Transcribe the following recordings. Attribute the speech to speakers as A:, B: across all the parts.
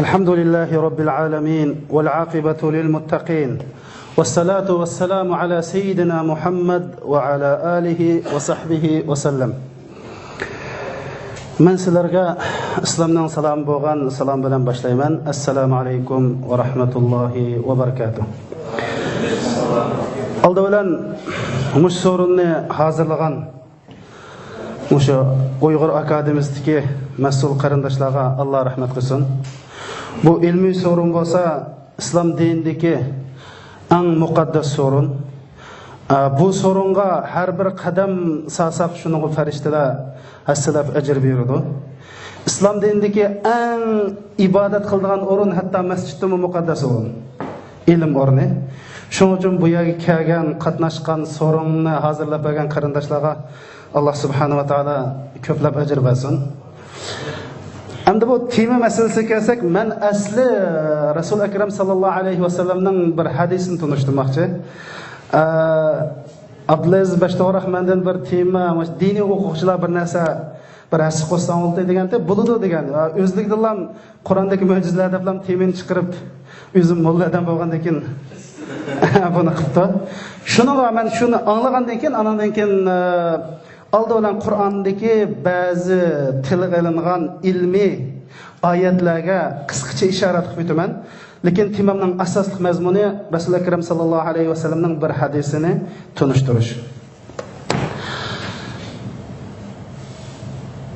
A: الحمد لله رب العالمين والعاقبة للمتقين والصلاة والسلام على سيدنا محمد وعلى آله وصحبه وسلم. من سلرغا اسلامنان سلام بوغان سلام بلن باشلايمن. السلام عليكم ورحمة الله وبركاته. Aldı bilen muş sorunni hazırlagan muşu Uyghur Akademistiki mesul qarindaşlarga Allah rahmet kılsın. Bu ilmi sorun bolsa İslam dinindeki en mukaddes sorun. Bu sorunga her bir qadam sasak şunu ferişteler as-salaf ecir buyurdu. İslam dinindeki en ibadet kıldıgan orun hatta mescitte mukaddes orun. İlim orni. Şoň üçin bu ýerge kelgen, gatnaşgan, sorunny hazırlap bergen qarindaşlarga Allah subhanahu wa taala köplep ejir bersin. Endi bu tema meselesi kelsek, men asli Resul Ekrem sallallahu aleyhi ve sellem'nin bir hadisini tunuşturmakçı. Abdülaziz Beştoğrahman'dan bir tema, dini hukukçular bir narsa bir asık olsan oldu degende, buludu degen. Özlükdillam Kur'an'daki mucizelerden bilen temini çıkarıp özüm molladan bolgandan bunu qıptı. Şuna rağmen şunu anlagandan keyin, anandan keyin aldı bilen Kur'an'daki bazı tili qilingan ilmi ayetlerge kıskaça işaret qilib o'taman. Lekin temamning asosli mazmuni Rasul Ekrem sallallohu alayhi ve sellem'ning bir hadisini tunishtirish.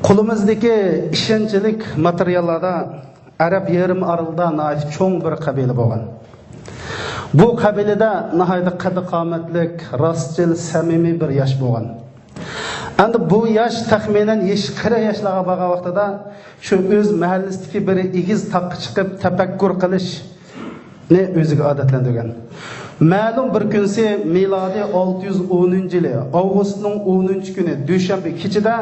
A: Qo'limizdagi ishonchlik materiallarda Arab yarim orolidan cho'ng bir qabila bo'lgan. Bu qabilada nihoyatda qad-qomatlik, rostchil, samimiy bir yosh bo'lgan. Endi bu yosh taxminan 40 yoshlarga borgan vaqtida shu o'z mahallasidagi bir egiz taqqa chiqib tafakkur qilishni o'ziga odatlantirgan. Ma'lum bir kunsi milodiy 610-yili avgustning 10-kuni dushanba kechida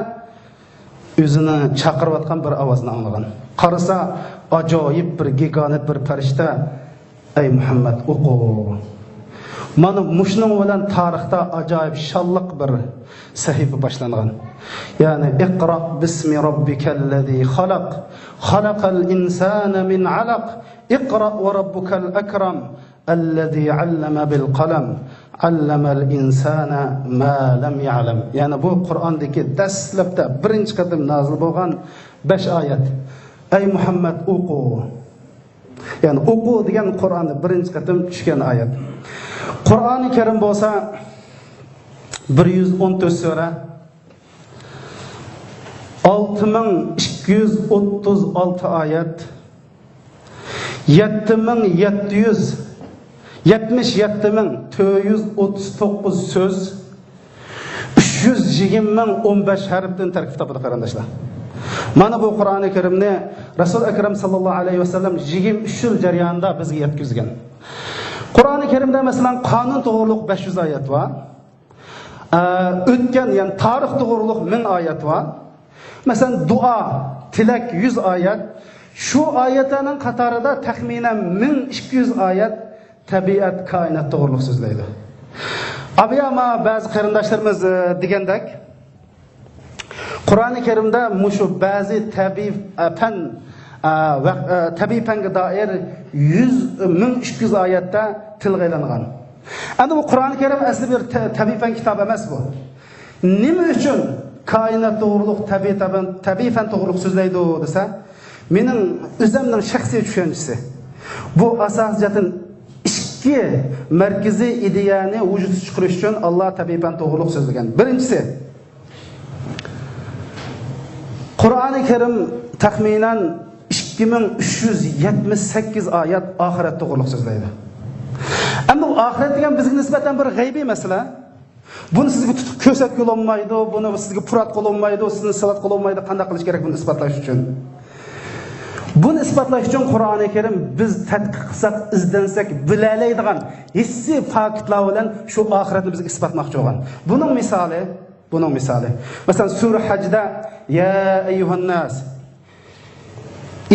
A: o'zini chaqirayotgan bir ovozni anglagan. Qarasa ajoyib bir giganit bir farishta: "Ey Muhammad, o'qu." Mana mushning bilan tarixda ajoyib shalliq bir sahifa boshlangan. Ya'ni iqra bismi robbikallazi xalaq, xalaqal insana min alaq, iqra va robbukal akram, allazi 'allama bil qalam, 'allamal insana ma lam ya'lam. Yani bu Qur'ondagi dastlabda birinchi qatim nozil bo'lgan 5 oyat. Ey Muhammad, o'qu. Yani o'qu degan Qur'onda birinchi qatim tushgan oyat. Qur'oni Karim bo'lsa 114 sura, 6236 oyat, 77.439 söz, 320.015 harfdan tarkib topadi qarindoshlar. Mana bu Qur'oni Karimni Rasul Ekrem sallallohu alayhi ve sellem 23 yil jarayonida bizga yetkazgan. Qur'oni Karimda masalan qonun to'g'riliq 500 oyat var. O'tgan, yani tarix to'g'riliq 1000 oyat var. Masalan dua, tilak 100 oyat. Şu oyatlarning qatorida taxminan 1200 oyat tabiat, koinot to'g'riliq so'zlaydi. Abiyama ba'zi qarindoshlarimiz degandek, Qur'oni Karimda mushu ba'zi tabiiy fanga doir 1200 oyatda tilg'aylangan. Endi bu Qur'oni Karim asli bir tabiiy fan kitob emas bu. Nima uchun koinot to'g'riliq, tabiiy fan to'g'riliq so'zlaydi desa, mening o'zimning shaxsiy tushunchasi. Bu asosiyatdan ikki markaziy ideyani vujudga chiqarish uchun Alloh tabiiy fan to'g'riliq so'zlagan. Birinchisi, Qur'oni Karim taxminan 2378 oyat oxirat to'g'riliq so'zlaydi. Ammo oxirat degan bizga nisbatan bir g'aybiy masala. Buni sizga tutib ko'rsatib olmaydi, buni sizga purat qilolmaydi, sizni salat qilolmaydi. Qanday qilish kerak buni isbotlash uchun? Buni isbotlash uchun Qur'oni Karim biz tadqiq qilsak, izdansak, bilalaydigan hissiy faktlar bilan shu oxiratni bizga isbotmoqchi bo'lgan. Buning misoli, masalan sura Hajda: "Ya ayyuhan nas,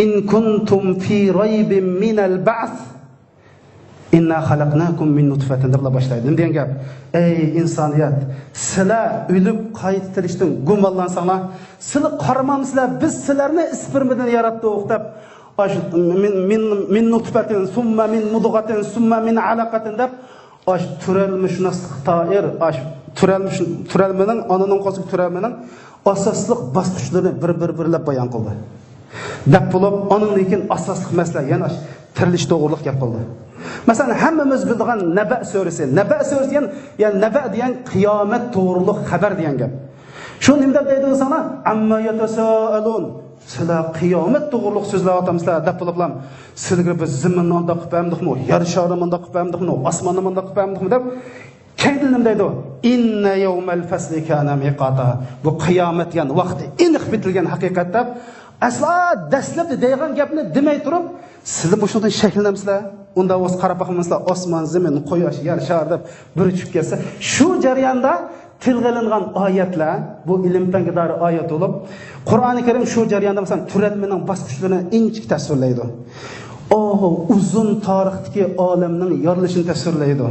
A: in kuntum fi raybin minal ba'th inna xalaqnakum min nutfatin" deb boshlaydi. Nima degan gap? Ey insoniyat, sizlar o'lib qaytirishdan gumonlansanglar, sizlar qaramamsizlar, biz sizlarni spermadan yaratdik deb min nutfatin, summa min mudghatin, summa min alaqatin deb türelmişnaslık dair türelmenin anının qo'shib türelmenin asosliq bosqichlarini bir-birlab bayon qildi. Deb bo'lib, ondan keyin asosliq masala yana tirilish to'g'riliq gap qildi. Masalan, hammamiz biladigan Naba surasi. Naba surasi ya'ni Naba degan qiyomat to'g'riliq xabar degan gap. Shu nima deydi sana? Amma yatasaalun. Sizlar qiyomat to'g'riliq so'zlar aytamizlar deb bo'liblam. Sizlarga biz zaminni unda qilib bermdikmi? Yer sharini unda qilib bermdikmi? Osmonni unda qilib bermdikmi deb keyin nima deydi? Inna yawmal fasli kana miqata. Bu qiyomat degan vaqti aniq bitilgan haqiqat deb asla dastlabda degan gapni demay turib, sizlar bu shunday shakllanamsizlar. Unda o'z qarab boqamsizlar, osmon, zamin, quyosh, yer shar deb bir uchib kelsa, shu jarayonda tilg'ilingan oyatlar, bu ilm fangidori oyat bo'lib, Qur'oni Karim shu jarayonda masalan turalmaning bosqichlarini inchik tasvirlaydi. Uzun tarixdagi olamning yorilishini tasvirlaydi.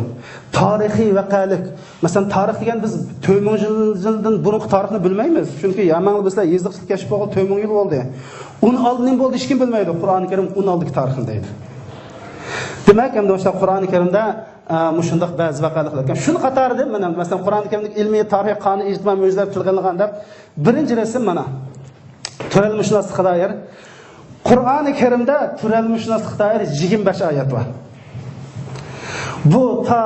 A: Tarixiy voqelik. Masalan, tarix degan biz 4000 yildan burungi tarixni bilmaymiz. Chunki Yamanli bizlar yezdiqchilik kashf bo'lgan 4000 yil bo'ldi. Uni oldin nima bo'ldi hech kim bilmaydi. Qur'oni Karim uni oldiki tarixini deydi. Demak, endi o'sha Qur'oni Karimda mushundaq ba'zi voqealar ekan. Shuni qatorida mana masalan Qur'oni Karimdagi ilmiy tarix, qonun, ijtimoiy mo'jizalar tilg'ilgan deb birinchi rasm mana turalmushnoslikqa doir Qur'oni Karimda turalmushnoslikqa doir 25 oyat bor. Bu ta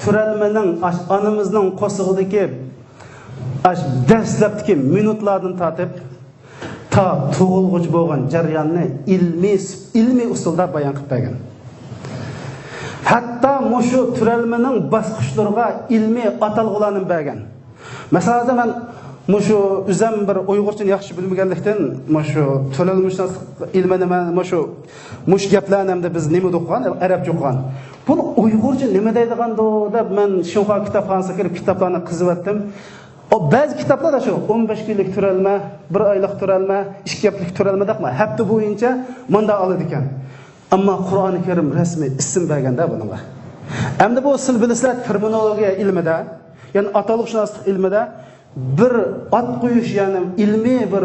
A: turalmaning onamizning qo'sig'idagi dastlabki minutlardan tortib ta tug'ilg'uch bo'lgan jarayonni ilmiy usulda bayon qilib bergan. Hatta mushu turalmaning bosqichlariga ilmiy atalg'ularni bergan. Masalan, men mushu o'zim bir Uyg'urchani yaxshi bilmaganlikdan mushu turalmushnoslik ilmini men mush gaplarni hamda biz nima o'qigan, arabcha o'qigan. Buni Uyg'urcha nima deydiganda deb men shunqa kitobxonasiga kirib kitoblarni qizivatdim. Ba'zi kitoblarda shu 15 kunlik turalma, 1 oylik turalma, 2 haftalik turalma daqma hafta bo'yicha menda oladi ekan. Ammo Qur'oni Karim rasmiy ism berganda bunga. Endi bu siz bilasizlar terminologiya ilmida, ya'ni atalg'ushunoslik ilmida bir at qo'yish, ya'ni ilmiy bir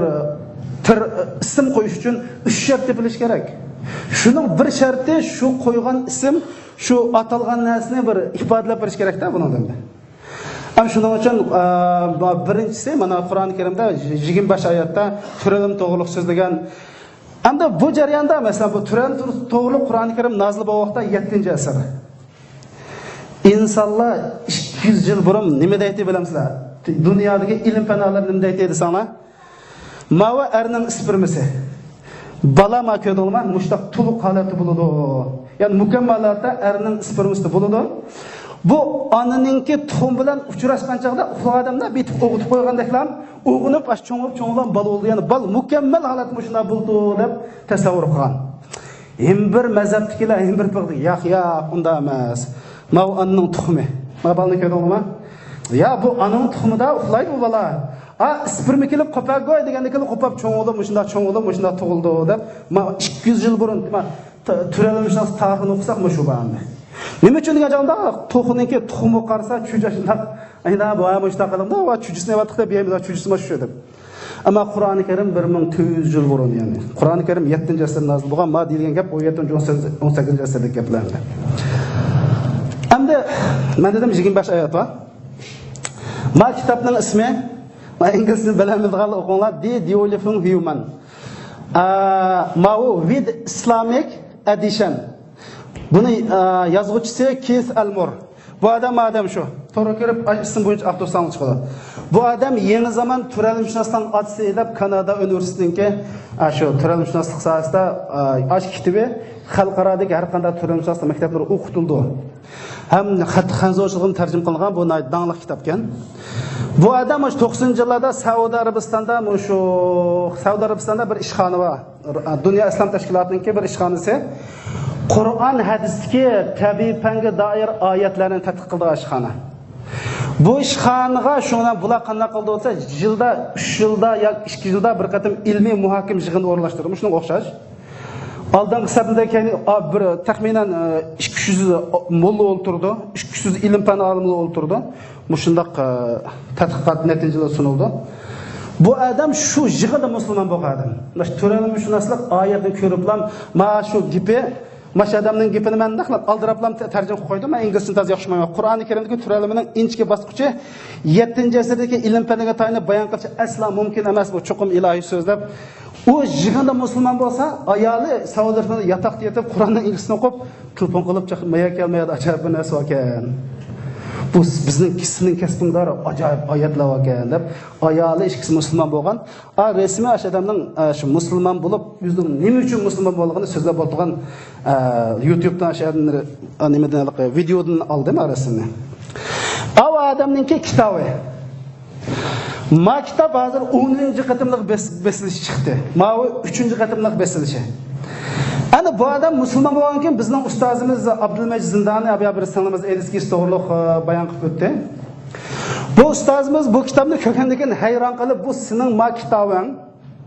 A: ism qo'yish uchun 3 shart bilish kerak. Shuning bir sharti shu qo'ygan ism, shu atalgan narsani bir ifodalab berish kerak-da buningda. Ham shuning uchun birinchisi mana Qur'oni Karimda 25 oyatda turalim to'g'riliq so'zlagan. Hamda bu jarayonda masalan bu turalim to'g'riliq Qur'oni Karim nozil bo'lgan vaqtda 7-asr. İnsanlar 200 yil burun nima deydi bilamsizlar? Dunyodagi ilm fanlar nima deydi sana? Mava erning spermisi. Bala ma ko'dilma mushtaq to'liq holati bo'ladi. Ya'ni mukammal holatda erning spermisi bo'ladi. Bu onaninki tuxum bilan uchrashgan chaqda uxlagan odamda bitib o'g'itib qo'ygandeklar, o'g'inib cho'ngib bal bo'ldi. Ya'ni bal mukammal holatda shunda bo'ldi deb tasavvur qilgan. Hem bir mazhabdagilar, hem bir fiqhda yo'q, unda emas. Ma onaning tuxumi. Ma balni ko'rdingmi? Ya bu onaning tuxumida uxlaydi bu bala. Sperma kelib qopagoy deganda kelib qopab cho'ng'ilib, shunda tug'ildi deb 200 yil burun turalmishlar tarixini o'qisak shu bo'ladi. Nima uchun degan joyda to'xiniki tuxumi qarsa chujashlar ayna bu amishda qilindi va chujisini vatqda beyimda chujisini shu deb. Ammo Qur'oni Karim 1400 yil burun, ya'ni Qur'oni Karim 7-asr nozil bo'lgan, ma deyilgan gap 17-18-asrlik gaplardir. Endi men dedim 25 oyat bor. Ma kitobning ismi ma inglizcha bilamaydigan o'qinglar, The Developing Human. Ma with Islamic Edition. Buni yozuvchisi Keith Elmore. Bu adam shu. To'g'ri kirib ism bo'yicha avtosan chiqadi. Bu adam yangi zamon turalmishnoslik otisi deb Kanada universitetidagi shu turalmishnoslik sohasida kitobi xalqarodagi har qanday turalmishnoslik maktablari o'qitildi. Ham xat xanzorchiligini tarjima qilingan bu dangli kitob ekan. Bu adam 90-yillarda Saudiya Arabistonda bir ishxona bor. Dunyo islom tashkilotining bir ishxonasi. Qur'on hadisdagi tabiiy fanga doir oyatlarni tadqiq qilgan ishxona. Bu ishxonaga shundan bular qanday qildi bo'lsa, yilda 3 yilda yoki 2 yilda bir qatim ilmiy muhokim yig'in o'rnashtirdi. Shunga o'xshash. Oldingi hisobda bir taxminan 200 mulla o'ltirdi, 200 ilm fan olimlari o'ltirdi. Shundaq tadqiqot natijalari sunildi. Bu adam şu jig'ida musulmon bo'lgan. Mana To'ralmishunaslik oyatni ko'riblam, mana shu gipi, mana adamning gipini men daqlab aldirablam tarjima qilib qo'ydim. Men inglizcha toz yaxshimayman. Qur'oni Karimdagi To'ralmining inchki bosqichi 7-asrdagi ilm faniga tayinib bayon qilish asla mumkin emas. Bu chuqum ilohiy so'zlab u jig'ida musulmon bo'lsa, ayoli Saudiyadan yotoqda yetib Qur'onning inglizini o'qib, telefon qilib chiqmaya kelmaydi, ajoyib bir narsa ekan. Bu bizning kisining kasbinglar ajoyib oyatlar ekan deb ayoli ikkisi musulmon bo'lgan. Resmi odamning shu musulmon bo'lib, o'zining nima uchun musulmon bo'lganini so'zlab o'tirgan YouTubedan nimadan videodan oldim rasmni. Ava odamningki kitobi. Ma kitob hozir 10-qatimlik besilish chiqdi. Ma 3-qatimlik besilishi. Ana bu adam musulmon bo'lgan ekan, bizning ustozimiz Abdulmajid Zindani bir sanamiz eski to'g'riliq bayon qilib o'tdi. Bu ustozimiz bu kitobni ko'rgandan keyin hayron qolib, bu sening ma kitobing.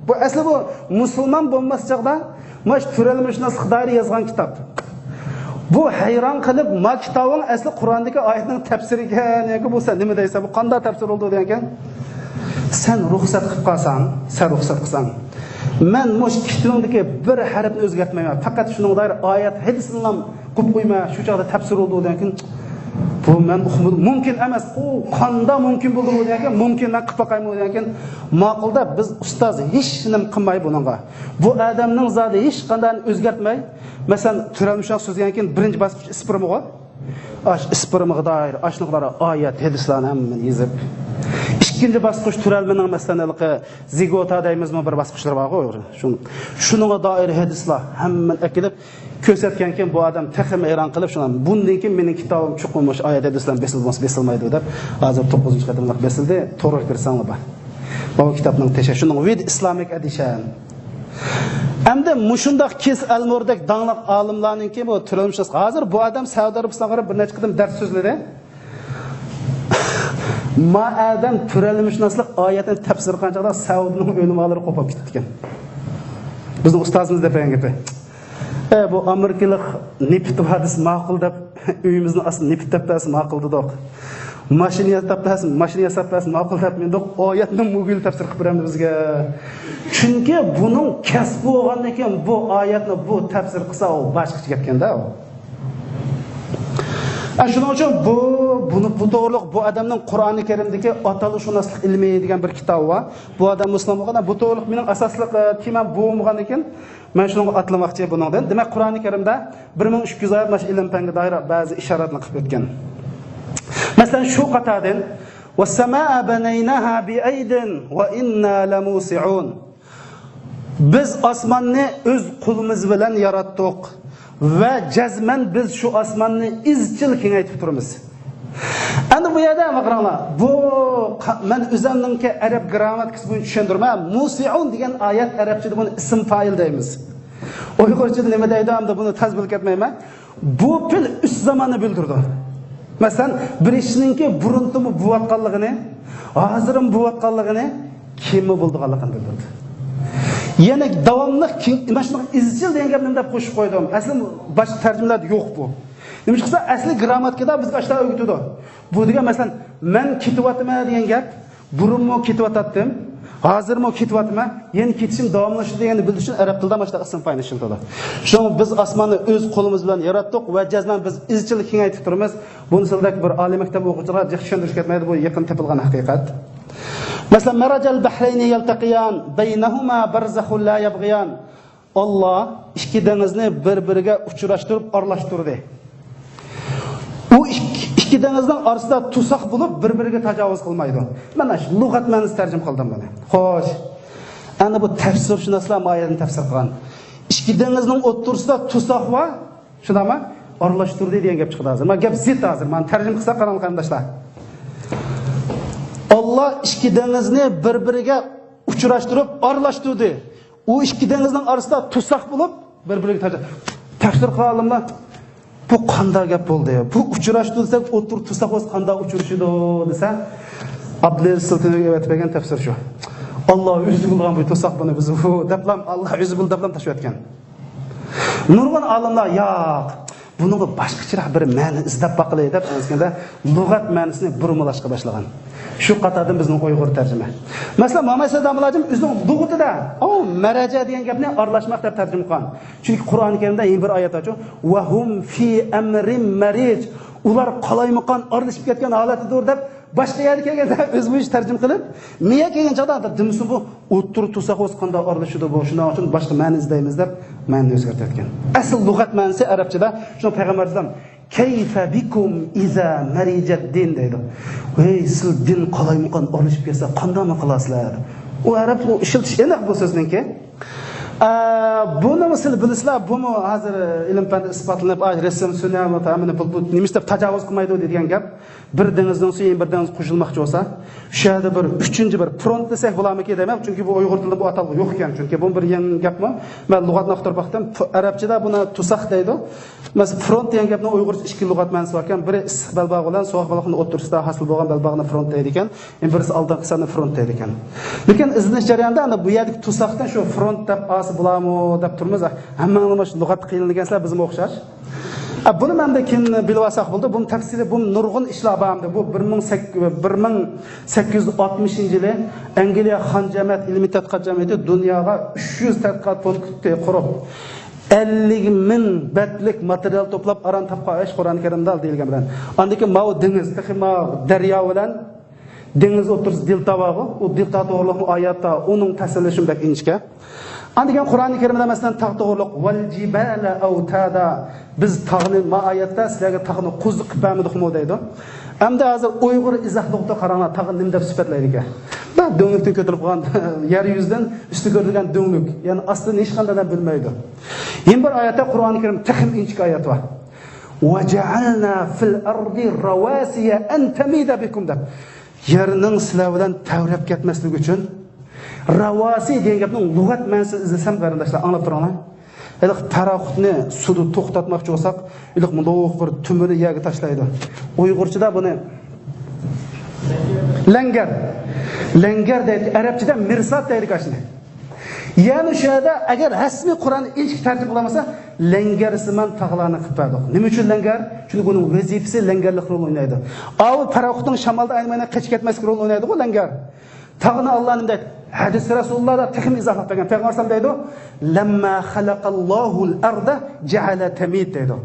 A: Bu asli bu musulmon bo'lmas chaqda mash To'ralmishunaslik dairi yozgan kitob. Bu hayron qilib, ma kitobing asli Qur'ondagi oyatning tafsiri ekan, yoki bo'lsa nima deysa, bu qanday tafsir bo'ldi degan ekan. Sen ruxsat qilib qolsang, sen ruxsat qilsang, men mosh kitobdagi bir harfni o'zgartmayman. Faqat shuning dair oyat hadisni ham qo'yib qo'yma, shu chaqda tafsir bo'ldi degan ekan. Bu men mumkin emas. U qanday mumkin bo'ldi degan ekan, mumkin men qilib qo'ymayman degan ekan. Ma'qulda biz ustoz hech nima qilmay buningga. Bu odamning zodi hech qanday o'zgartmay, masalan, To'ralmishon so'zgan ekan, birinchi bosqich isprimiga isprimiga dair ashliqlar oyat hadislarni hammasini yozib. İkinci basqıç To'ralmining masalan zigota deymizmi bir basqıçlar var-ku. Shuningga doir hadislar hamma akilib ko'rsatgan ekan, bu odam taxim hayron qilib shundan bundan keyin mening kitobim chuqurmosh oyat hadislar besilmaydi deb hozir 9-qatimliq besildi. To'g'ri kirsanglar bor. Bu kitobning teshi shuning vid Islamic edition. Hamda mushundaq kes al-murdak dangliq olimlarningki bu To'ralmishas hozir bu odam Saudiya Arabistonga bir necha qatim dars so'zladi. Ma adam To'ralmishunaslik oyatini tafsir qilganchaqda Saudiyaning o'limalari qo'pib ketdi ekan. Bizning ustozimiz deb degan gapi. Bu Amerikalik nipit hadis ma'qul deb uyimizni asli nipit tapasi ma'qul dedik. Mashina tapasi ma'qul deb mendoq oyatni mugil tafsir qilib beramiz bizga. Chunki buning kasbi bo'lgandan keyin bu oyatni bu tafsir qilsa u boshqacha ketganda u. Shuning uchun bu to'g'riliq bu odamning Qur'oni Karimdagi atalishunaslik ilmi degan bir kitob bor. Bu odam musulmon bo'lgan, bu to'g'riliq mening asosliq temam bu bo'lgan ekan. Men shunga atlamoqchi buningdan. Demak, Qur'oni Karimda 1300 oyat mash ilm fanga doir ba'zi ishoratlar qilib o'tgan. Masalan, shu qatadan was-samaa banaynaha bi'aydin wa inna lamusi'un. Biz osmonni o'z qo'limiz bilan yaratdik. Ve cazmen biz şu osmonni izchil kengaytib turamiz. Endi bu yerda qaranglar, bu men o'zimningki arab grammatikasi bo'yicha tushuntirman. Musi'un degan oyat arabchada buni ism fa'il deymiz. Uyg'urchada nima deydi hamda buni tazbil etmayman. Bu fil üst zamanni bildirdi. Masalan, bir ishninki buruntumu buvatqanligini, hozirim buvatqanligini, kimi bo'ldiganligini bildirdi. Yana davomli mana shunday izchil degan gapni deb qo'shib qo'ydim. Asli boshqa tarjimalarda yo'q bu. Nima chiqsa asli grammatikada bizga ashta o'rgatadi. Bu degan masalan men ketyapman degan gap, burunmo ketyaptim, hozirmo ketyapman, yana ketishim davomlashadi deganni bildirish uchun arab tilida mana shunday ism fa'il ishlatadi. Shuning biz osmonni o'z qo'limiz bilan yaratdik va jazman biz izchil kengaytib turamiz. Buni sildek bir oliy maktab o'quvchilari tushuntirib ketmaydi, bu yaqin topilgan haqiqat. Mesela meracel bahreyni yaltaqiyan beynahuma barzakhun la yabghiyan. Allah ikki dengizni bir-biriga uchrashtirib aralashtirdi. U ikki dengizning orasida tusoq bo'lib bir-biriga tajovuz qilmaydi. Mana shu lug'at ma'nosini tarjima qildim buni. Xo'sh. Ana bu tafsirshunoslar oyatni tafsir qilgan. Ikki dengizning o'rtasida tusoq va shunami aralashtirdi degan gap chiqdi hozir. Men gap zid hozir. Men tarjima qilsa qarang qarindoshlar. Allah ikki dengizni bir-biriga uchrashtirib aralashtirdi. U ikki dengizning orasida tusoq bo'lib bir-biriga tafsir qilganlar bu qanday gap bo'ldi? Bu uchrashtirsak o'tir tusoq o'z qanday uchrashidi desa, Abdulaziz Sultonovga aytgan tafsir shu. Allah o'zi bilgan bu tusoq buni biz bu deblam Allah o'zi bil deblam tashlayotgan. Nurg'un olimlar yo'q. Buningga boshqacharoq bir ma'no izlab baqilay deb aytganda lug'at ma'nosini burmilashga boshlagan. Shu qatordan bizning Uyg'ur tarjima. Masalan, Muhammad sallallohu alayhi vasallam o'zining lug'atida maraja degan gapni aralashmoq deb tarjima qilgan. Chunki Qur'oni Karimda yana bir oyat bor. Va hum fi amrin marij. Ular qalaymiqan aralashib ketgan holatidir deb boshqa yerga kelganda o'z bu ish tarjima qilib, miya kelgan chog'da dimsin bu o'ttir tusoq o'sqanda aralashudi bu. Shuning uchun boshqa ma'no izlaymiz deb ma'no o'zgartirgan. Asl lug'at ma'nosi arabchada shuni payg'ambar vasallam kayfa bikum iza marijat din deydi. Ey siz din qalaymiqan aralashib ketsa qanday qilasizlar? U arab bu ishiltish aniq bu so'zningki. Buni misal bilisizlar, buni hozir ilm fan isbotlanib, rasm sunnat va ta'mini bu nima deb tajovuz qilmaydi degan gap. Bir dengizdan so'ng bir dengiz qo'shilmoqchi bo'lsa, shu yerda bir uchinchi bir front desak bo'larmiki deyman, chunki bu Uyg'ur tilida bu atalg'i yo'q ekan, chunki bu bir yangi gapmi? Men lug'atni o'qib baxtim, arabchada buni tusaq deydi. Masalan, front degan gapning Uyg'urcha ikki lug'at ma'nosi bor ekan. Biri istiqbal bog' bilan so'q bog'ning o'rtasida hosil bo'lgan balbog'ni front deydi ekan, birisi oldin qisani front deydi ekan. Lekin izlanish jarayonida ana bu yerdagi tusaqdan shu front deb bularmi deb turmiz. Hammamiz lug'at qiynalgansizlar bizga o'xshash. Buni menda kim bilib olsak bo'ldi. Bu tafsiri bu nurg'un ishlar bordi. Bu 1860-yili Angliya Xon jamiyat ilmiy tadqiqot jamiyati dunyoga 300 tadqiqot punkti qurib 50,000 betlik material to'plab aran topgan ish Qur'oni Karimda deyilgan bilan. Andiki mau dengiz, texima daryo bilan dengiz o'rtasida diltavog'i, u dilta to'g'riliq oyatda uning ta'siri shunday inchga. Andigan Qur'oni Karimda masalan tog' to'g'riliq val jibala awtada biz tog'ni oyatda sizlarga tog'ni qo'ziq qilib bermadikmi deydi. Hamda hozir Uyg'ur izohliqda qaranglar tog'ni nima deb sifatlaydi ekan. Bu do'nglikdan ko'tarib qo'ygan yer yuzidan usti ko'rilgan do'nglik. Ya'ni aslini hech qanday bilmaydi. Yana bir oyatda Qur'oni Karim taxmin inchga oyat bor. Va ja'alna fil ardi rawasiya an tamida bikum deb. Yerning sizlar bilan tavrab ketmasligi uchun ravasi degan gapning lug'at ma'nosini izlasam qarindoshlar anglab turanglar. Iliq paraxutni suvda to'xtatmoqchi bo'lsak, iliq mundoq bir tumirni yerga tashlaydi. Uyg'urchada buni langar. Langar deydi, arabchada mirsat deydi qashni. Ya'ni shu yerda agar rasmiy Qur'onni ilk tarjima qilamasa, langarsiman tog'larni qilib berdik. Nima uchun langar? Chunki buning vazifasi langarlik rol o'ynaydi. Avval paraxutning shamolda aylanmay qochib ketmaslik rol o'ynaydi bu langar. Tağını Allah nimde hadis Resulullah'da tekim izahat etken Peygamber deydi lemma halaqallahul arda ceale temid deydi.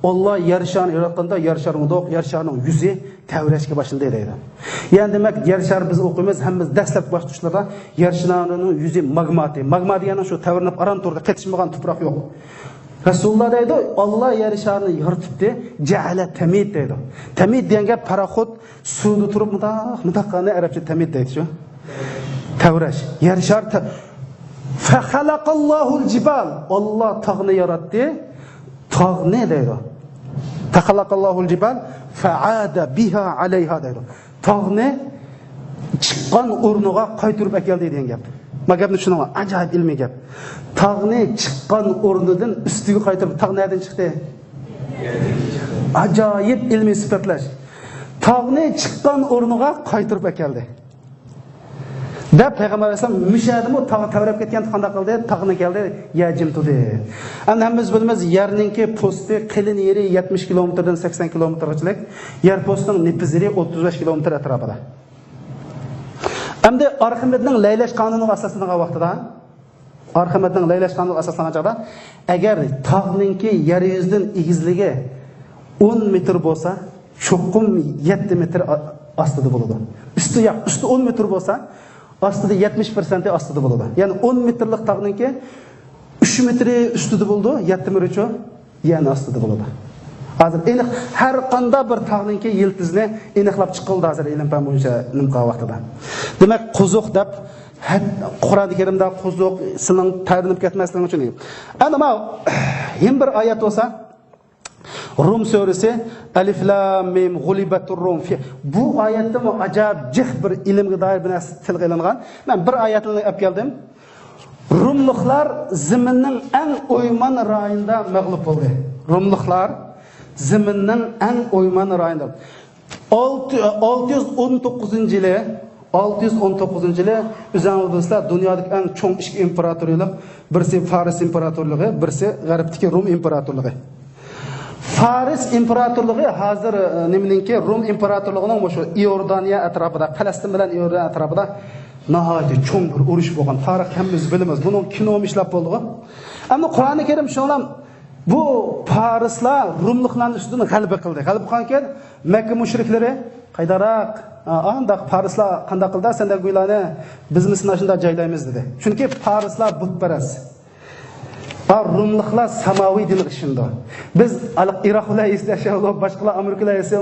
A: Allah yer yaratganda yer şarını yer şarının yüzü tevreşke başında deydi. Yani demek yer şar biz okuyumuz hem biz dastlab başlashlarda yer şarının yüzü magmati. Magma degani şu tevrinib aran turda ketishmagan tuprak yok. Resulullah deydi Allah yer şarını yaratibdi ceale temid deydi. Temid degan gap paraxot suvda turib mudaqani arabcha temid deydi shu. Tevreş. Yer şar fa halaqallahul jibal. Allah tağni yarattı. Tağ ne deydi? Tahalaqallahul jibal fa'ada biha alayha deydi. Tağni chiqqan o'rniga qaytirib akeldi degan gap. Ma gapni tushunaman. Ajoyib ilmiy gap. Tağni chiqqan o'rnidan ustiga qaytirib tağ nereden chiqdi? Ajoyib ilmiy sifatlash. Tağni chiqqan o'rniga qaytirib akeldi. Da Peygamber Aleyhisselam müşahidimi tağı tavrab ketgan qanday qildi? Tağni keldi, yajim tudi. Endi hammamiz bilamiz, yerninki posti qilin yeri 70 kilometrdan 80 kilometrgacha, yer postining nipiziri 35 kilometr atrofida. Endi Arximedning laylash qonuniga asoslangan vaqtida, Arximedning laylash qonuniga asoslangan chaqda, agar tağninki yer yuzidan egizligi 10 metr bo'lsa, cho'qim 7 metr ostida bo'ladi. Usti 10 metr bo'lsa, aslında 70% aslında bo'ladi. Yani 10 metrlik tağninki 3 metre ustida bo'ldi, 7 metr yani aslında bo'ladi. Hozir aniq har qanday bir tağninki yiltizni aniqlab chiqildi hozir ilm fan bo'yicha nimqa vaqtida. Demak, qo'zuq deb Qur'oni Karimda qo'zuq sizning tayrinib ketmasliging uchun. Ana ma ham bir oyat bo'lsa Rum suresi Alif Lam Mim Ghulibatur Rum. Bu oyatda mu acayip cih bir ilimga doir bir narsa tilga ilingan. Men bir oyatni olib keldim. Rumliklar zaminning eng o'yman rayonida mag'lub bo'ldi. Rumliklar zaminning eng o'yman rayonida 619-yili 619-yili o'zingizlar dunyodagi eng cho'ng ikki imperatorlik, birisi Fars imperatorligi, birisi G'arbdagi Rum imperatorligi. Faris imperatorluğu hazır niminki Rum imperatorluğunun şu Iordaniya etrafında, Palestin bilan Iordaniya etrafında nahayet çoğun bir uruş bolgan. Tarix hemmimiz bilimiz. Bunun kino işlep bolduğu. Ama Kur'an-ı Kerim şolam bu Farislar Rumlukların üstüne galip kıldı. Galip kılgan Mekke müşrikleri qaydarak anda Farislar qanday qildi? Senda güylani biz misnashında jaylaymiz dedi. Çünkü Farislar butparast. Rumluklar samaviy din ishinde. Biz Iroqlar istashaylik, boshqalar Amerikalar esa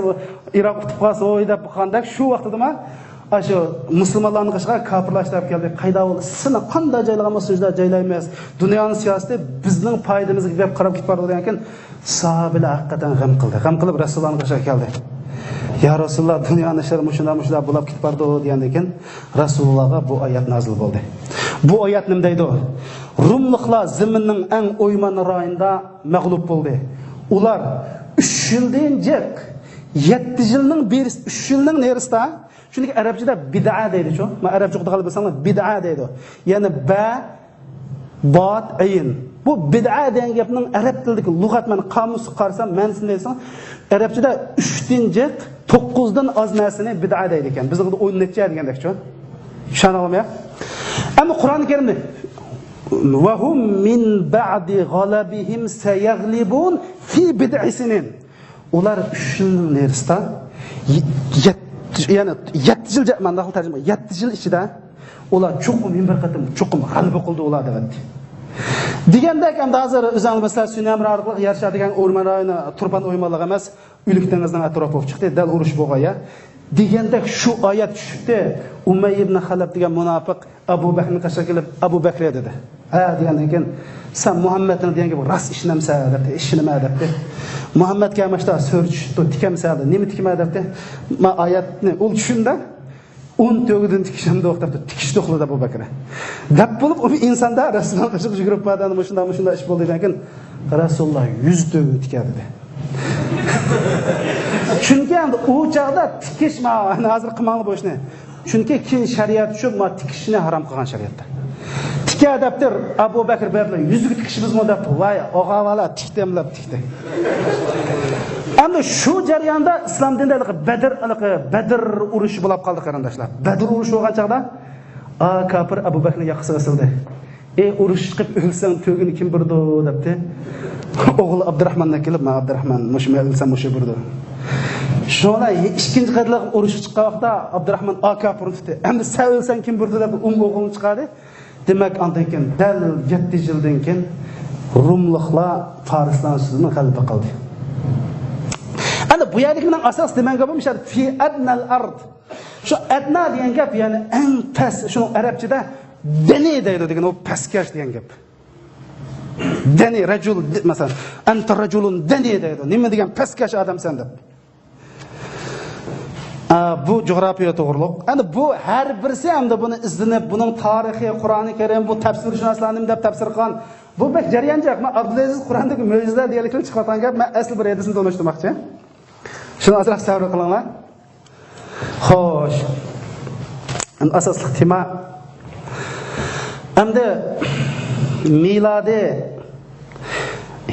A: Iroq tutqasi o'ylab qandak shu vaqtida Aşo Müslümanlarni qishqa kafirlashtirib keldi. Qayda ol? Seni qanday joylagan so'zlar joylaymiz. Dunyoning siyosati bizning foydamizga deb qarab ketib bordi degan sahobalar haqiqatan g'am qildi. G'am qilib Rasulullohning qishqa keldi. Ya Rasululloh dunyoning ishlari mushunda bo'lib ketib bordi degandan keyin Rasulullohga bu oyat nozil bo'ldi. Bu oyat nima deydi? Rumliklar zaminning eng o'yman rayonida mag'lub bo'ldi. Ular 3 yildan jak 7 yilning 3 yilning nerisida. Çünkü Arapçada bid'a deydi şu. Ma Arapçada qalib bilsanglar bid'a deydi. Yani ba bat ayn. Bu bid'a degan gapning arab tilidagi lug'at men qomus qarsam ma'nosini desam Arapçada 3-dan 9dan oz narsani bid'a deydi ekan. Bizda 10 necha degandek-ku. Tushunammi? Ammo Qur'oni Karimda va hum min ba'di ghalabihim sayaglibun fi bid'i sinin. Ular 3 yilning nerisida yani 7 yil men naql tarjima 7 yil ichida ular cho'qim bir qatim cho'qim g'alaba qildi ular dedi. Degandek ham hozir o'zing masalan Sunamra orqali yarashadigan o'rmon rayoni turpan o'ymonlar emas, Uylik dengizning atrofi bo'lib chiqdi, dal urush bo'lg'aya. Degandek shu oyat tushdi. Umay ibn Xalab degan munofiq Abu Bakrni qashqa kelib Abu Bakr dedi. Ha degandan keyin sen Muhammadni degan bu ras ishnamsa debdi, ishnima debdi. Muhammadga mashta so'rch tikamsa dedi. Nima tikma debdi? Ma oyatni ul tushunda 10 to'g'ridan tikishimda o'qibdi. Tikish to'xladi Abu Bakr. Dab bo'lib u insonda Rasululloh qashqa yugurib boradi, shunda ish bo'ldi degan keyin Rasululloh 100 to'g'ri tikadi dedi. Çünkü o çağda tikish hozir qilmoqli bo'lishni. Çünkü kin shariat shu tikishni harom qilgan shariatda. Tikka adabdir Abu Bakr berdi. Yuzga tikishimiz modab voy og'avala tikdimlab tikdi. Endi shu jarayonda islom dinidagi Badr urushi bo'lib qoldi qarindoshlar. Badr urushi bo'lgan chaqda kafir Abu Bakrni yoqasiga sildi. Urush qilib o'lsang to'gini kim burdi debdi. O'g'li Abdurahmondan kelib, "Men Abdurahmon mushma o'lsam musha burdi." Şuna ikinci qatliq urush chiqqan vaqtda Abdurahmon kafir tutdi. Endi sen o'lsang kim burdi deb o'g'lini chiqardi. Demak, andan keyin dal 7 yildan keyin Rumliklar Farislar ustidan g'alaba qildi. Ana bu yerlik bilan asos degan gapim shart fi adnal ard. Shu adna degan gap ya'ni eng past, shuni arabchada dani deydi degan o pastkash degan gap. Dani rajul masalan anta rajulun dani deydi. Nima degan pastkash odamsan deb. Bu coğrafya to'g'riliq. Endi bu har birisi hamda buni izlanib, buning tarixi, Qur'oni Karim, bu tafsirshunoslarning deb tafsir qilgan. Bu bek jarayonjaq. Men Abdulaziz Qur'ondagi mo'jizalar dialekini chiqargan gap, men asl bir hadisini tanishtirmoqchi. Shuni ozroq sabr qilinglar. Xo'sh. Asosli tema endi milodi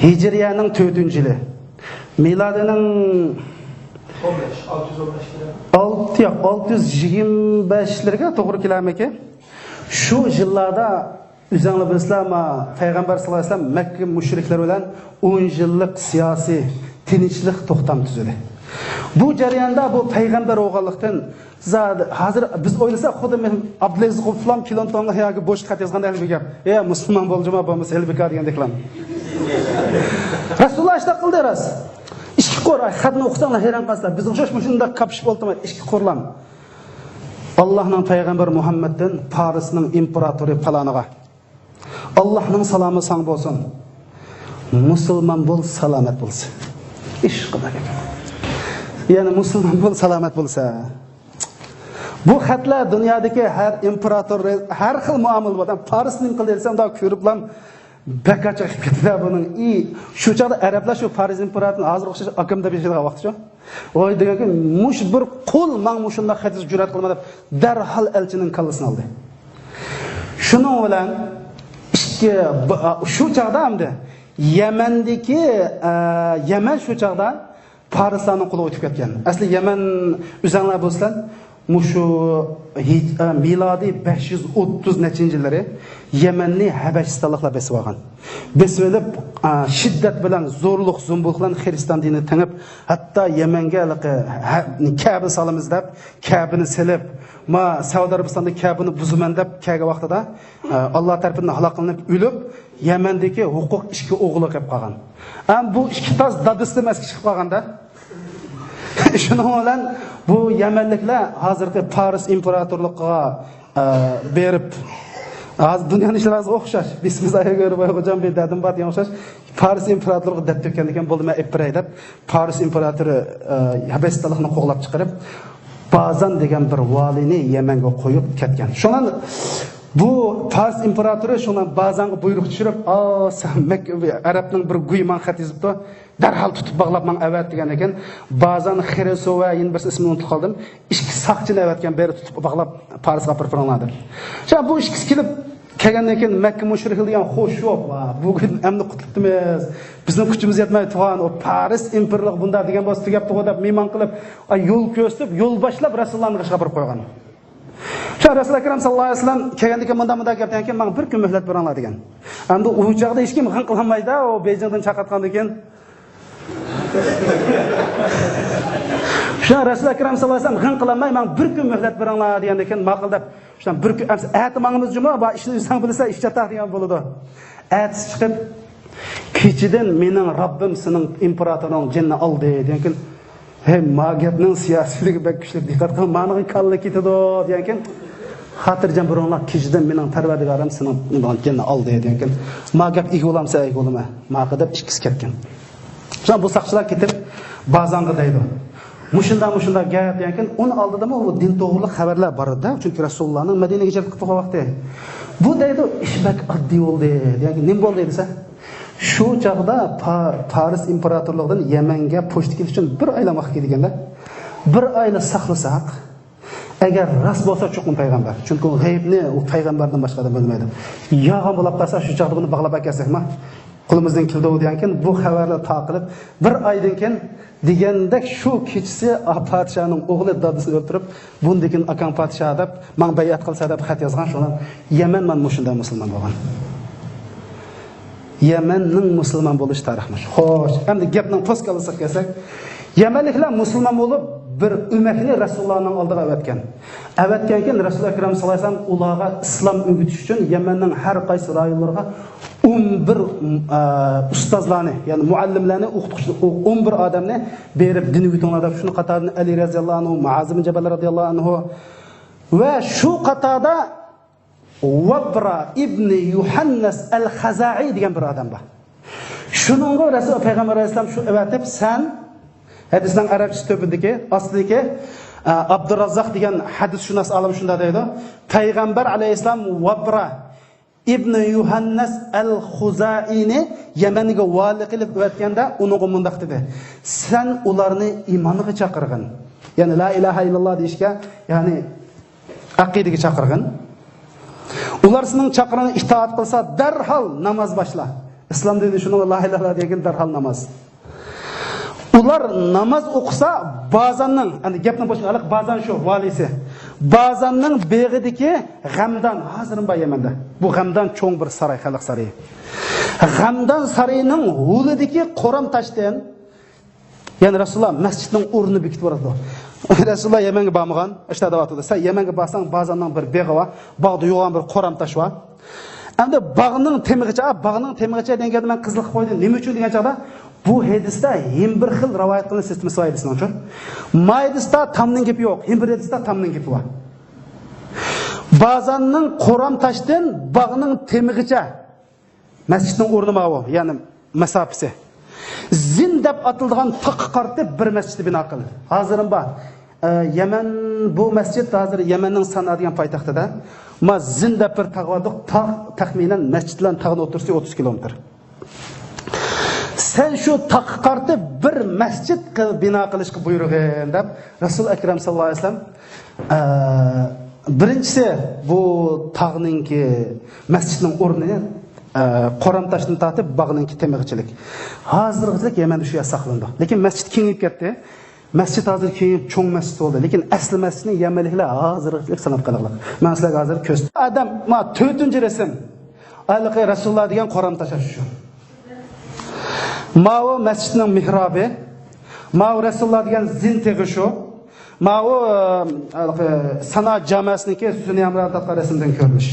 A: Hijriyaning 4-yili. Milodining 625'lerge to'g'ri kelarmiki? Shu yillarda o'zinglar bilasizlar, payg'ambar sollallohu alayhi vasallam Makka mushriklar bilan 10 yillik siyosiy tinchlik to'xtam tuzdi. Bu jarayonda bu payg'ambar o'g'illikdan hozir biz o'ylasak, xuddi men Abdulaziz Quflam Kilontonga yoki bo'sh xat yozganda bir gap. Musulmon bo'ljima bo'lmasa elbika degandeklar. Rasululloh ishda qildi ras. İşki qor, xatni o'qisanglar hayron qalasizlar. Biz o'xshash shunda qapishib o'ltimi, ishki qorlam. Allohning payg'ambar Muhammaddan Parisning imperatori paloniga. Allohning salomi sang bo'lsin. Musulmon bo'l, salomat bo'lsin. Ish qiladi. Ya'ni musulmon bo'l, salomat bo'lsa. Bu xatlar dunyodagi har imperator har xil muomala bo'lgan. Parisning qildi desam da ko'riblam. Bakacha ketdi buning. Shu chaqda arablar shu Paris imperatorni hozir o'xshash akamda yashagan vaqt shu. Voy deganki, mush bir qo'l men shunda xatis jur'at qilma deb darhol elchining kallasini oldi. Shuning bilan shu chaqda hamda Yemendeki Yemen şu çağda Parislarning qo'liga o'tib ketgan. Asli Yemen o'zinglar bo'lsan, mushu milodiy 530-yillari Yemenni Habashistonliklar besib olgan. Besib olib, shiddat bilan zo'rliq, zumbulq bilan Xristian dinini tangib, hatto Yemanga Ka'ba solamiz deb, Ka'bani silib, ma Saudiya Arabistonda Ka'bani buzaman deb kelgan vaqtida Alloh tomonidan halok qilinib, o'lib, Yemendagi huquq ishga o'g'li qilib qolgan. Bu ikki toz dadisi emas chiqib qolganda shuning bilan bu Yemenliklar hozirgi Paris imperatorligiga berib hozir dunyoning ishlari o'xshash. Bismillahga ko'rib hojam bedadim bat o'xshash. Paris imperatorligi deb ketgan ekan, bo'ldi men epray deb Paris imperatori Habasistonlikni qo'g'lab chiqarib Bazan degan bir valini Yemanga qo'yib ketgan. Shundan bu Paris imperatori shundan Bazanga buyruq tushirib, sen Arabning bir guyman xat yozibdi. Darhol tutib bog'lab men avat degan ekan. Bazan Xeresova yin bir ismini unutib qoldim. Ikki saqchini avatgan beri tutib bog'lab Parisga olib borganlar. Shu bu ikkisi kelib kelgandan keyin Makka mushriklar degan xo'sh yo'q, bugun endi qutlibmiz. Bizning kuchimiz yetmay turgan o Paris imperatorligi bunda degan bo'lsa tugabdi deb mehmon qilib, yo'l ko'rsatib, yo'l boshlab Rasulullohga xabar qo'ygan. Shu Rasul akram sallallohu alayhi vasallam kelgandan keyin munda gapdan keyin men bir kun muhlat beringlar degan. Endi u chaqda hech kim g'in qilmaydi, o Beyjingdan chaqirtgandan keyin Şu Rasul akram sallallohu alayhi vasallam g'in qilmay, men bir kun muhlat beringlar degandan keyin ma'qul deb, shundan bir kun aytmanimiz juma va ishni o'zing bilsa ish chataq degan bo'ladi. Ayt chiqib kechidan mening Robbim sening imperatoring jinni oldi degan keyin hem magiyatning siyosiyligi bek kuchli diqqat qil, meni kalla ketadi degan keyin xotirjam biringlar kechidan mening Parvardigorim sening jinni oldi degan keyin magiyat ig bo'lamsa ig bo'lma, ma'qul deb ikkisi ketgan. Şu bu saqchilar ketib Bazanga deydi. Mushunda gap degan keyin uni oldida u din to'g'riliq xabarlar bor edi, chunki Rasulullohning Madinaga hijrat qilib turgan vaqti. Bu deydi ish bak oddiy bo'ldi degan keyin nima bo'ldi desa, shu chaqda Paris imperatorligidan Yemanga pochta kelish uchun bir oyla vaqt ketganda, bir oyla saqlasak, agar ras bo'lsa cho'qin payg'ambar, chunki u g'aybni u payg'ambardan boshqadan bilmaydi. Yog'on bo'lib qolsa shu chaqda buni bog'lab akasakmi? Qo'limizdan keldi degan keyin bu xabarlar taqilib bir oydan keyin degandek shu kechasi podshoning o'g'li dadasini o'ldirib bundekin akam podsho deb men bay'at qilsa deb xat yozgan. Shundan Yemen men mushunda musulmon bo'lgan. Yemenning musulmon bo'lish tariximiz. Xo'sh, endi gapning to'sqalisiga kelsak, Yemenliklar musulmon bo'lib bir ummatni Rasulullohning oldiga avatgan. Avatgan keyin Rasululloh akram sallallohu alayhi vasallam ularga islom o'rgatish uchun Yemenning har qaysi rayonlariga 11 ustozlarni, ya'ni muallimlarni o'qituvchi 11 odamni berib din o'rgatinglar deb shuni qatorida Ali roziyallohu anhu, Muaz ibn Jabal roziyallohu anhu va shu qatorda Wabra ibn Yuhannas al-Khazai degan bir odam bor. Shuningga Rasul payg'ambar alayhisalom shu avatib san hadisning arabcha topidagi aslidagi Abdurrazzaq degan hadisshunos olim shunda deydi. Payg'ambar alayhisalom Wabra ibn Yuhannas al-Khuzaini Yemeniga vali qilib o'tganda uning mundaq dedi. Sen ularni iymoniga chaqirgin. Ya'ni la ilaha illalloh deyishga, ya'ni aqidaga chaqirgin. Ular sening chaqirig'ini itoat qilsa, darhol namoz boshla. Islom dedi shuni la ilaha illalloh degan darhol namoz. Ular namoz o'qisa, Bazanning, ya'ni gapni boshqa Bazan shu valisi. Bazanning beg'idagi G'amdan, hozirin bor Yemanda. Bu G'amdan cho'ng bir saroy, xalq saroyi. G'amdan saroyining hududidagi qo'ram tashdan, ya'ni Rasululloh masjidning o'rnini bekitib boradi. Rasululloh Yemanga bormagan, ishtada o'tadi. Sen Yemanga borsang, Bazanning bir beg'i bor, bog'da yo'g'on bir qo'ram tash bor. Endi bog'ning temig'icha degan men qizlik qo'ydim. Nima uchun degan chaqda bu hadisda ham bir xil rivoyat qilingan sistema so'yadisidan uchun. Maydisda tamning gapi yo'q, ham bir hadisda tamning gapi bor. Bazanning qo'ram tashdan bog'ning temig'icha masjidning o'rni ma'vo, ya'ni masofasi. Zin deb atilgan taq qartib bir masjidni bino qildi. Hozirim bor. Yemen bu masjid hozir Yemenning Sana degan poytaxtida. Ma Zin deb bir taqvadoq taxminan masjiddan tag'in o'tirsa 30 kilometr. Sen şu taqqartı bir masjid bina qilishga buyurgan deb Rasul akram sallallohu alayhi vasallam birinchisi bu tog'ninki masjidning o'rnini Qoramtaşdan tatib bağınınki temizçilik. Hazırlıqçılık Yemen şu saqlandı. Lekin masjid kengayib ketdi. Masjid hozir kengayib cho'ng masjid bo'ldi. Lekin asli masjidning Yemenliklar hazırlıqçılık sanab qalalar. Men sizlarga hozir ko'z. Adam ma 4-resim. Alqi Rasululloh degan qoramtash shu. Mao masjidning mihrobi, Mao Rasululloh degan zintig'i shu. Mao Sana jamiasiniki Sunniy Amratqa rasmdan ko'rinish.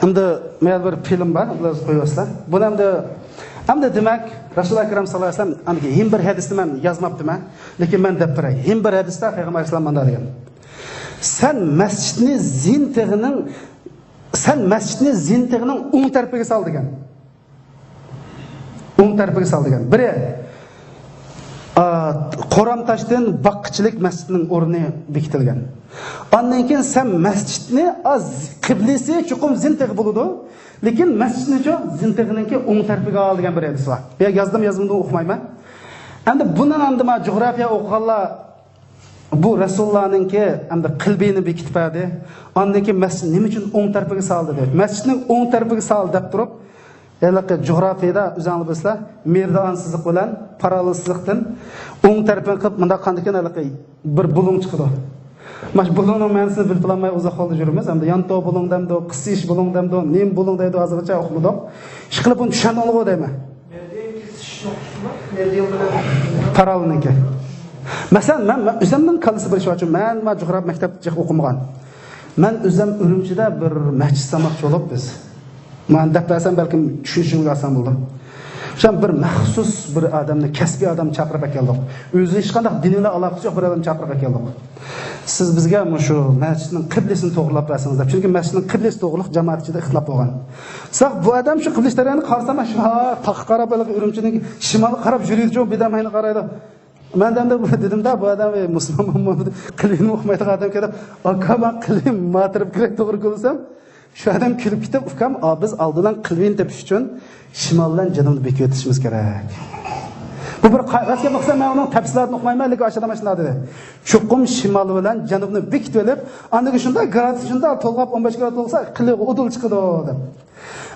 A: Endi men bir film bor, ular qo'yasizlar. Bu hamda demak Rasululloh akram sallallohu alayhi vasallam hamda ham bir hadisni men yozmabdiman, lekin men deb beray. Ham bir hadisda Payg'ambar alayhisalom manda degan. Sen masjidni zintig'ining o'ng tarafiga sol degan. O'ng tarafiga sol degan. Biri Qoramtaşdan baqqichilik masjidning o'rni bekitilgan. Ondan keyin sen masjidni az qiblisi chuqum zintig'i bo'ladi, lekin masjidni zintig'ininki o'ng tarafiga olgan bir hadis bor. Men yozdim o'qimayman. Endi bundan ma jug'rofiya o'qiganlar bu Rasulullohninki endi qilbini bekitib berdi. Ondan keyin masjid nima uchun o'ng tarafiga soldi deb. Masjidning o'ng tarafiga soldi deb turib, ya'ni jug'rofiyada o'zinglar bilsizlar, merdonsizlik bilan parallelsizlikdan o'ng tarafini qilib bunda qanday bir bulung chiqadi. Mana bulungning ma'nosini bilib olmay uzoq holda yuramiz. Endi yanto bulungdamdo, qisish bulungdamdo, nim bulung deydi hozircha o'qimadim. Ish qilib uni tushunib olg'o deyman. Parallelniki. Masalan, men o'zimning qalbisi bilish uchun men jug'rof maktabda o'qimagan. Men o'zim Urumchida bir masjid samoqchi bo'lib biz. Men deb bersam balkim tushunishimga oson bo'ldi. O'sha bir maxsus bir odamni, kasbiy odam chaqirib keldik. O'zi hech qanday dinlar aloqasi yo'q bir odam chaqirib keldik. Siz bizga shu masjidning qiblasini to'g'rilab bersangiz deb. Chunki masjidning qiblasi to'g'riliq jamoat ichida ixtilof bo'lgan. Saq bu odam shu qibla tarafini qarsam shu taq qarab Urumchining shimolga qarab yuradi, bidamayni qaraydi. Men dedim-da bu odam musulmon qilini o'qimaydigan odam kelib, "Aka men qilim matirib kerak to'g'ri ko'rsam." Şu adam kulib ketib, "Ukam, biz oldidan qilvin tepish uchun shimoldan janubni bekib o'tishimiz kerak." Bu bir qog'ozga boqsam, men uning tafsilotini o'qimayman, lekin ashada mana shunday dedi. Chuqum shimol bilan janubni bekitib olib, andagi shunda gradus shunda to'lg'ab 15 gradus bo'lsa, qiliq udul chiqadi deb.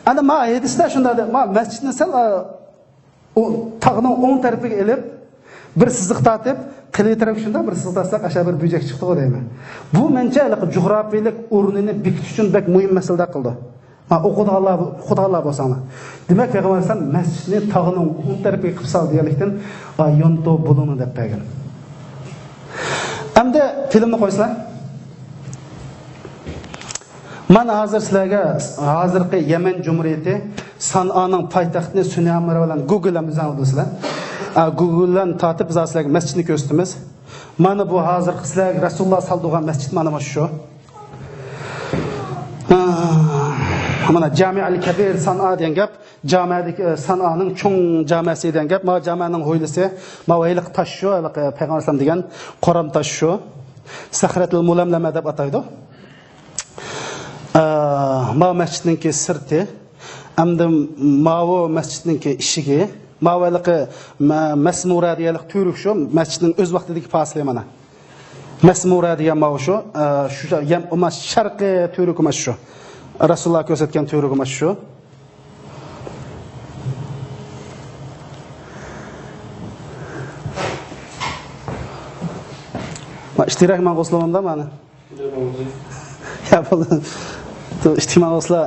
A: Ana ma hadisda shunda dedi, "Ma masjidni sal o tog'ning o'ng tarafiga elib, bir siziq tatib, qiliq taraf shunda bir siziq tatsak, aşağı bir buyjak chiqdi deyman." Bu mencha jug'rofiylik o'rnini bekitish uchun bek muhim masala qildi. Xudolar bo'lsanglar. Demak, Payg'ambar alayhisalom masjidni tog'ining o'ng tarafiga qilib sol deganlikdan yonto buluni deb bergan. Endi filmni qo'ysizlar. Mana hozir sizlarga hozirgi Yemen Cumhuriyati San'aning poytaxtini Sunniy Amra bilan Google'dan izlangizlar. Google'dan tatib biz sizlarga masjidni ko'rsatamiz. Mana bu hozir sizlarga Rasululloh soldirgan masjid mana shu. Mana Jami al-Kabir San'a degan gap, jamiadagi San'aning cho'ng jamiasi degan gap, ma jamianing ho'ylisi, ma vayliq tosh shu, Payg'ambar alayhisalom degan qoram tosh shu. Sahratul mulamlama deb ataydi. Ma masjidningki sirti, hamda ma'vo masjidningki eshigi, ma'valiqi masmura deyalik turuk shu, masjidning o'z vaqtidagi fasli mana. Masmura degan ma'vo shu, shu sharqiy turuk emas shu. Rasululloh ko'rsatgan turuk emas shu. Ma ishtirak men qo'slamamda mana. Ya bu ijtimoiy oslar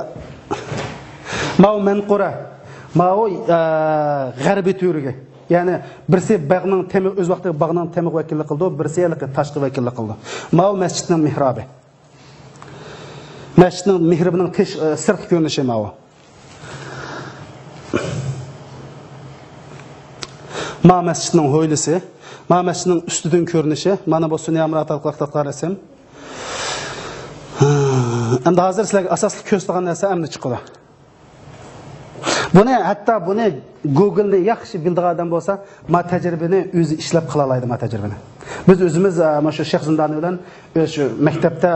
A: Mao manqura. Mao g'arbiy turugi. Ya'ni birsi bag'ning temi o'z vaqtida bag'ning temi vakillik qildi, birsi tashqi vakillik qildi. Mao masjidning mihrobi. Masjidning mihribining sirtqi ko'rinishi Mao. Ma masjidning ho'ylisi, ma masjidning ustidan ko'rinishi, mana bu Sunniy Amrat orqali qarasam. Endi hozir sizlarga asosli ko'rsatgan narsa endi chiqadi. Buni hatto buni Google'ni yaxshi bildigan odam bo'lsa, ma tajribani o'zi ishlab qila oladi, ma tajribani. Biz o'zimiz mana shu Shayx Zindoni bilan shu maktabda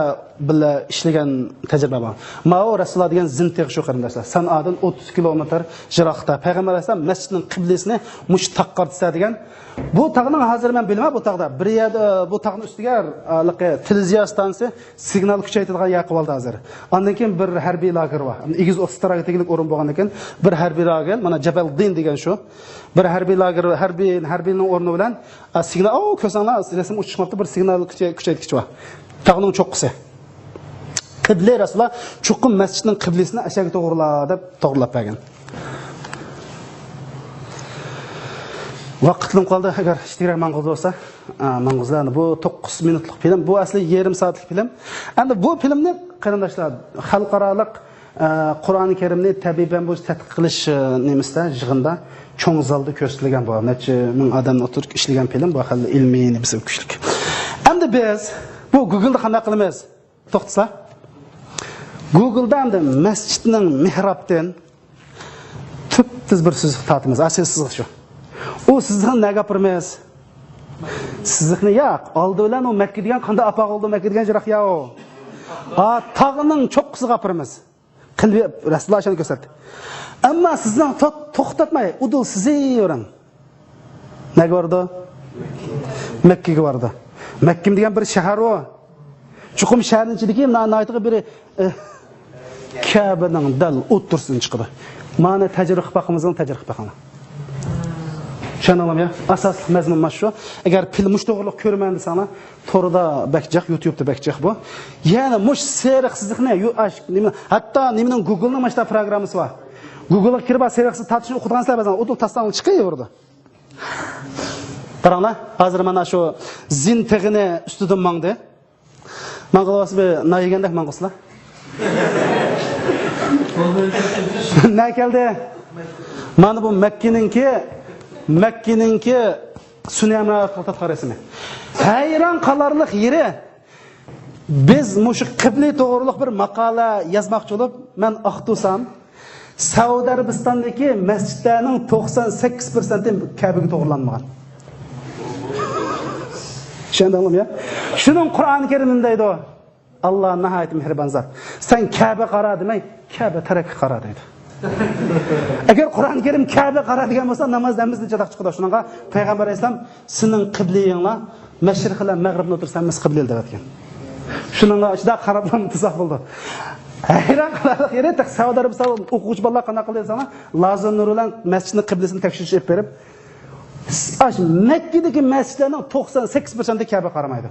A: birga ishlagan tajriba bor. Mao Rasululloh degan zintiq shu qarindoshlar. Sanoadan 30 kilometr jiroqda Payg'ambar alayhisalom masjidning qiblasini mush taqqartsa degan. Bu tog'ning hozir men bilmayman, bu tog'da bir yerda bu tog'ning ustiga televiziya stansiyasi signal kuchaytiradigan yer qildi hozir. Ondan keyin bir harbiy lager bor. 230 strategik o'rin bo'lgandan keyin bir harbiy lager, mana Jabal Din degan shu. Bir harbiy lager, harbiyning o'rni bilan signal, ko'rsanglar, resim uchishmoqda bir signal kuchaytirgich bor. Tog'ning cho'qqisi. Qibla Rasululloh chuqur masjidning qiblasini ashaga to'g'rilab deb to'g'rilab bergan. Vaqtim qoldi, agar ishtirak ma'qul bo'lsa, ma'qullarni bu 9 minutlik film, bu asli yarim soatlik film. Endi bu filmni qarindoshlar xalqaroliq Qur'oni Karimni tabiiy bo'yicha tadqiq qilish nemisda yig'inda cho'ng zalda ko'rsatilgan bu. Necha ming odamni o'tirib ishlagan film, bu xil ilmiy nebisi kuchlik. Endi biz bu Google'da qanday qilamiz? To'xtasa. Google'da endi masjidning mihrobdan tub-tiz bir so'z tatimiz, asosiy shu. O sizni nega gapirmaysiz? Sizni yo'q. Oldi bilan u Makka degan qanday apoq oldi Makka degan jiroq yo'q. Tog'ining cho'qqisi gapiramiz. Qilbi Rasululloh shuni ko'rsatdi. Ammo sizni to'xtatmay, udul sizni yo'ring. Nega bordi? Makkaga bordi. Makka degan bir shahar o. Chuqum shaharning ichidagi naytiga bir Kabe'ning dal o'tirsin chiqdi. Mana tajriba qilmoqimizning tajriba qilmoq. Şanalım ya, asas mazmun maşru. Eğer film muş doğruluk görmen desana, torda bakacak, YouTube'da bakacak bu. Yani muş seyreksizlik ne? Hatta neminin Google'ның maçta programısı var. Google'a kirip seyreksiz tartışını okuduğunuzlar bazen o da tastanlık çıkıyor orada. Qaranglar, hazır mana şu zin tegine üstüden mangdı. Mangılavası bir nayigendek mangıslar. Ne geldi? Mana bu Mekke'ninki Süneyman Altatqa resmi. Hayran qalarlıq yeri biz muşu qibli to'g'riliq bir maqola yozmoqchi bo'lib, men aqtusam, Saudiya Arabistondagi masjidlarning 98% Kabe'ga to'g'rilanmagan. Tushundingmi ya? Shuning Qur'oni Karimida deydi, Alloh nihoyat mehribon zot. Sen Kabe qara demay, Kabe tarakka qara deydi. Agar Qur'oni Karim Kabe qara degan bo'lsa, namozlarimiz nechadaq chiqadi. Shuningga Payg'ambar alayhisalom sizning qiblinglar mashriq bilan mag'ribni o'tirsangiz qibla deb aytgan. Shuningga ichida qarablar mutasoq bo'ldi. Hayron qolalik yeri Saudiya Arabiston o'quvchi bolalar qanday qildi desana, Lazon Nur bilan masjidning qiblasini tekshirib berib, Mekkadagi masjidlarning 98% Kabe qaramaydi.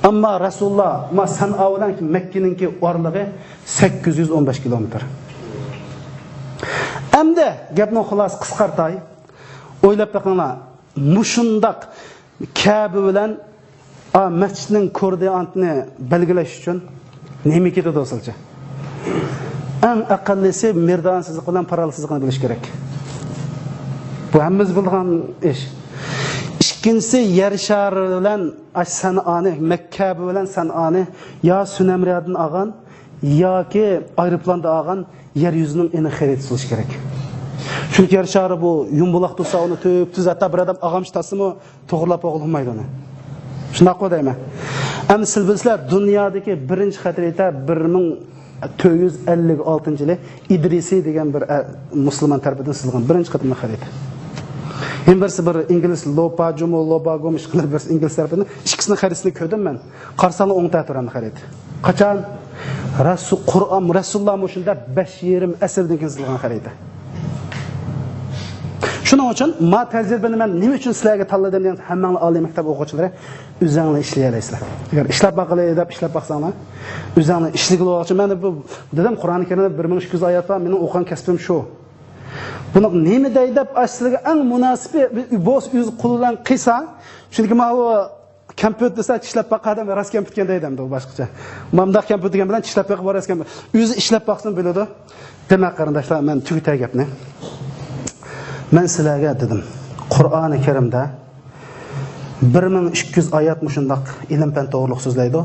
A: Ammo Rasululloh San'a bilan Mekke'ninki o'rlig'i 815 kilometr. Endi gapni xolos qisqartay. O'ylab baqinglar, mushundaq Kabe bilan masjidning koordinatini belgilash uchun nima ketadi o'silcha? Eng aqallisi merdansizlik bilan parallelsizlikni bilish kerak. Bu hammamiz bilgan ish. İkincisi yer şarı bilan San'ani, Mekke bilan San'ani ya Sünamriyadın ağan yoki aeroplanda ağan yer yüzünün eni xaritasi bo'lishi kerak. Chunki yer shari bu yumbuloq tursa uni tuz hatta bir odam ag'amchi tasimi to'g'rilab o'g'ilmaydi uni. Shunday qo'ydayman. Endi siz bilsizlar, dunyodagi birinchi xarita 1456-yili Idrisi degan bir musulmon tarafidan chizilgan birinchi xatmi xarita. Hem birisi bir İngiliz Lopagum ishqilib bir İngiliz tarafidan ikkisini xaritasini ko'rdim men. Qarsani o'ng tarafdan xarit. Qachon Rasululloh mushunda 5,5 asrdan keyin chizilgan xarita. Shuning uchun ma tajribani men nima uchun sizlarga tanladim degan hammanglar oliy maktab o'quvchilari o'zingizlar ishlay olasizlar. Agar ishlab baqilay deb ishlab baqsanglar, o'zingizlar ishlig'i uchun men bu dedim Qur'oni Karimda 1200 oyat bor, mening o'qigan kasbim shu. Buni nima deydi aslida eng munosib bo'z o'z qo'lidan qilsa, chunki men u kompyuter desa ishlab baqadim va ras kompyuter deydim bu boshqacha. Mamda kompyuter degan bilan ishlab baqib boras kompyuter. O'zi ishlab baqsin bo'ladi. Demak qarindoshlar, men tugitay gapni. Men sizlarga dedim, Qur'oni Karimda 1200 oyat mushundaq ilm-fan to'g'riliq so'zlaydi.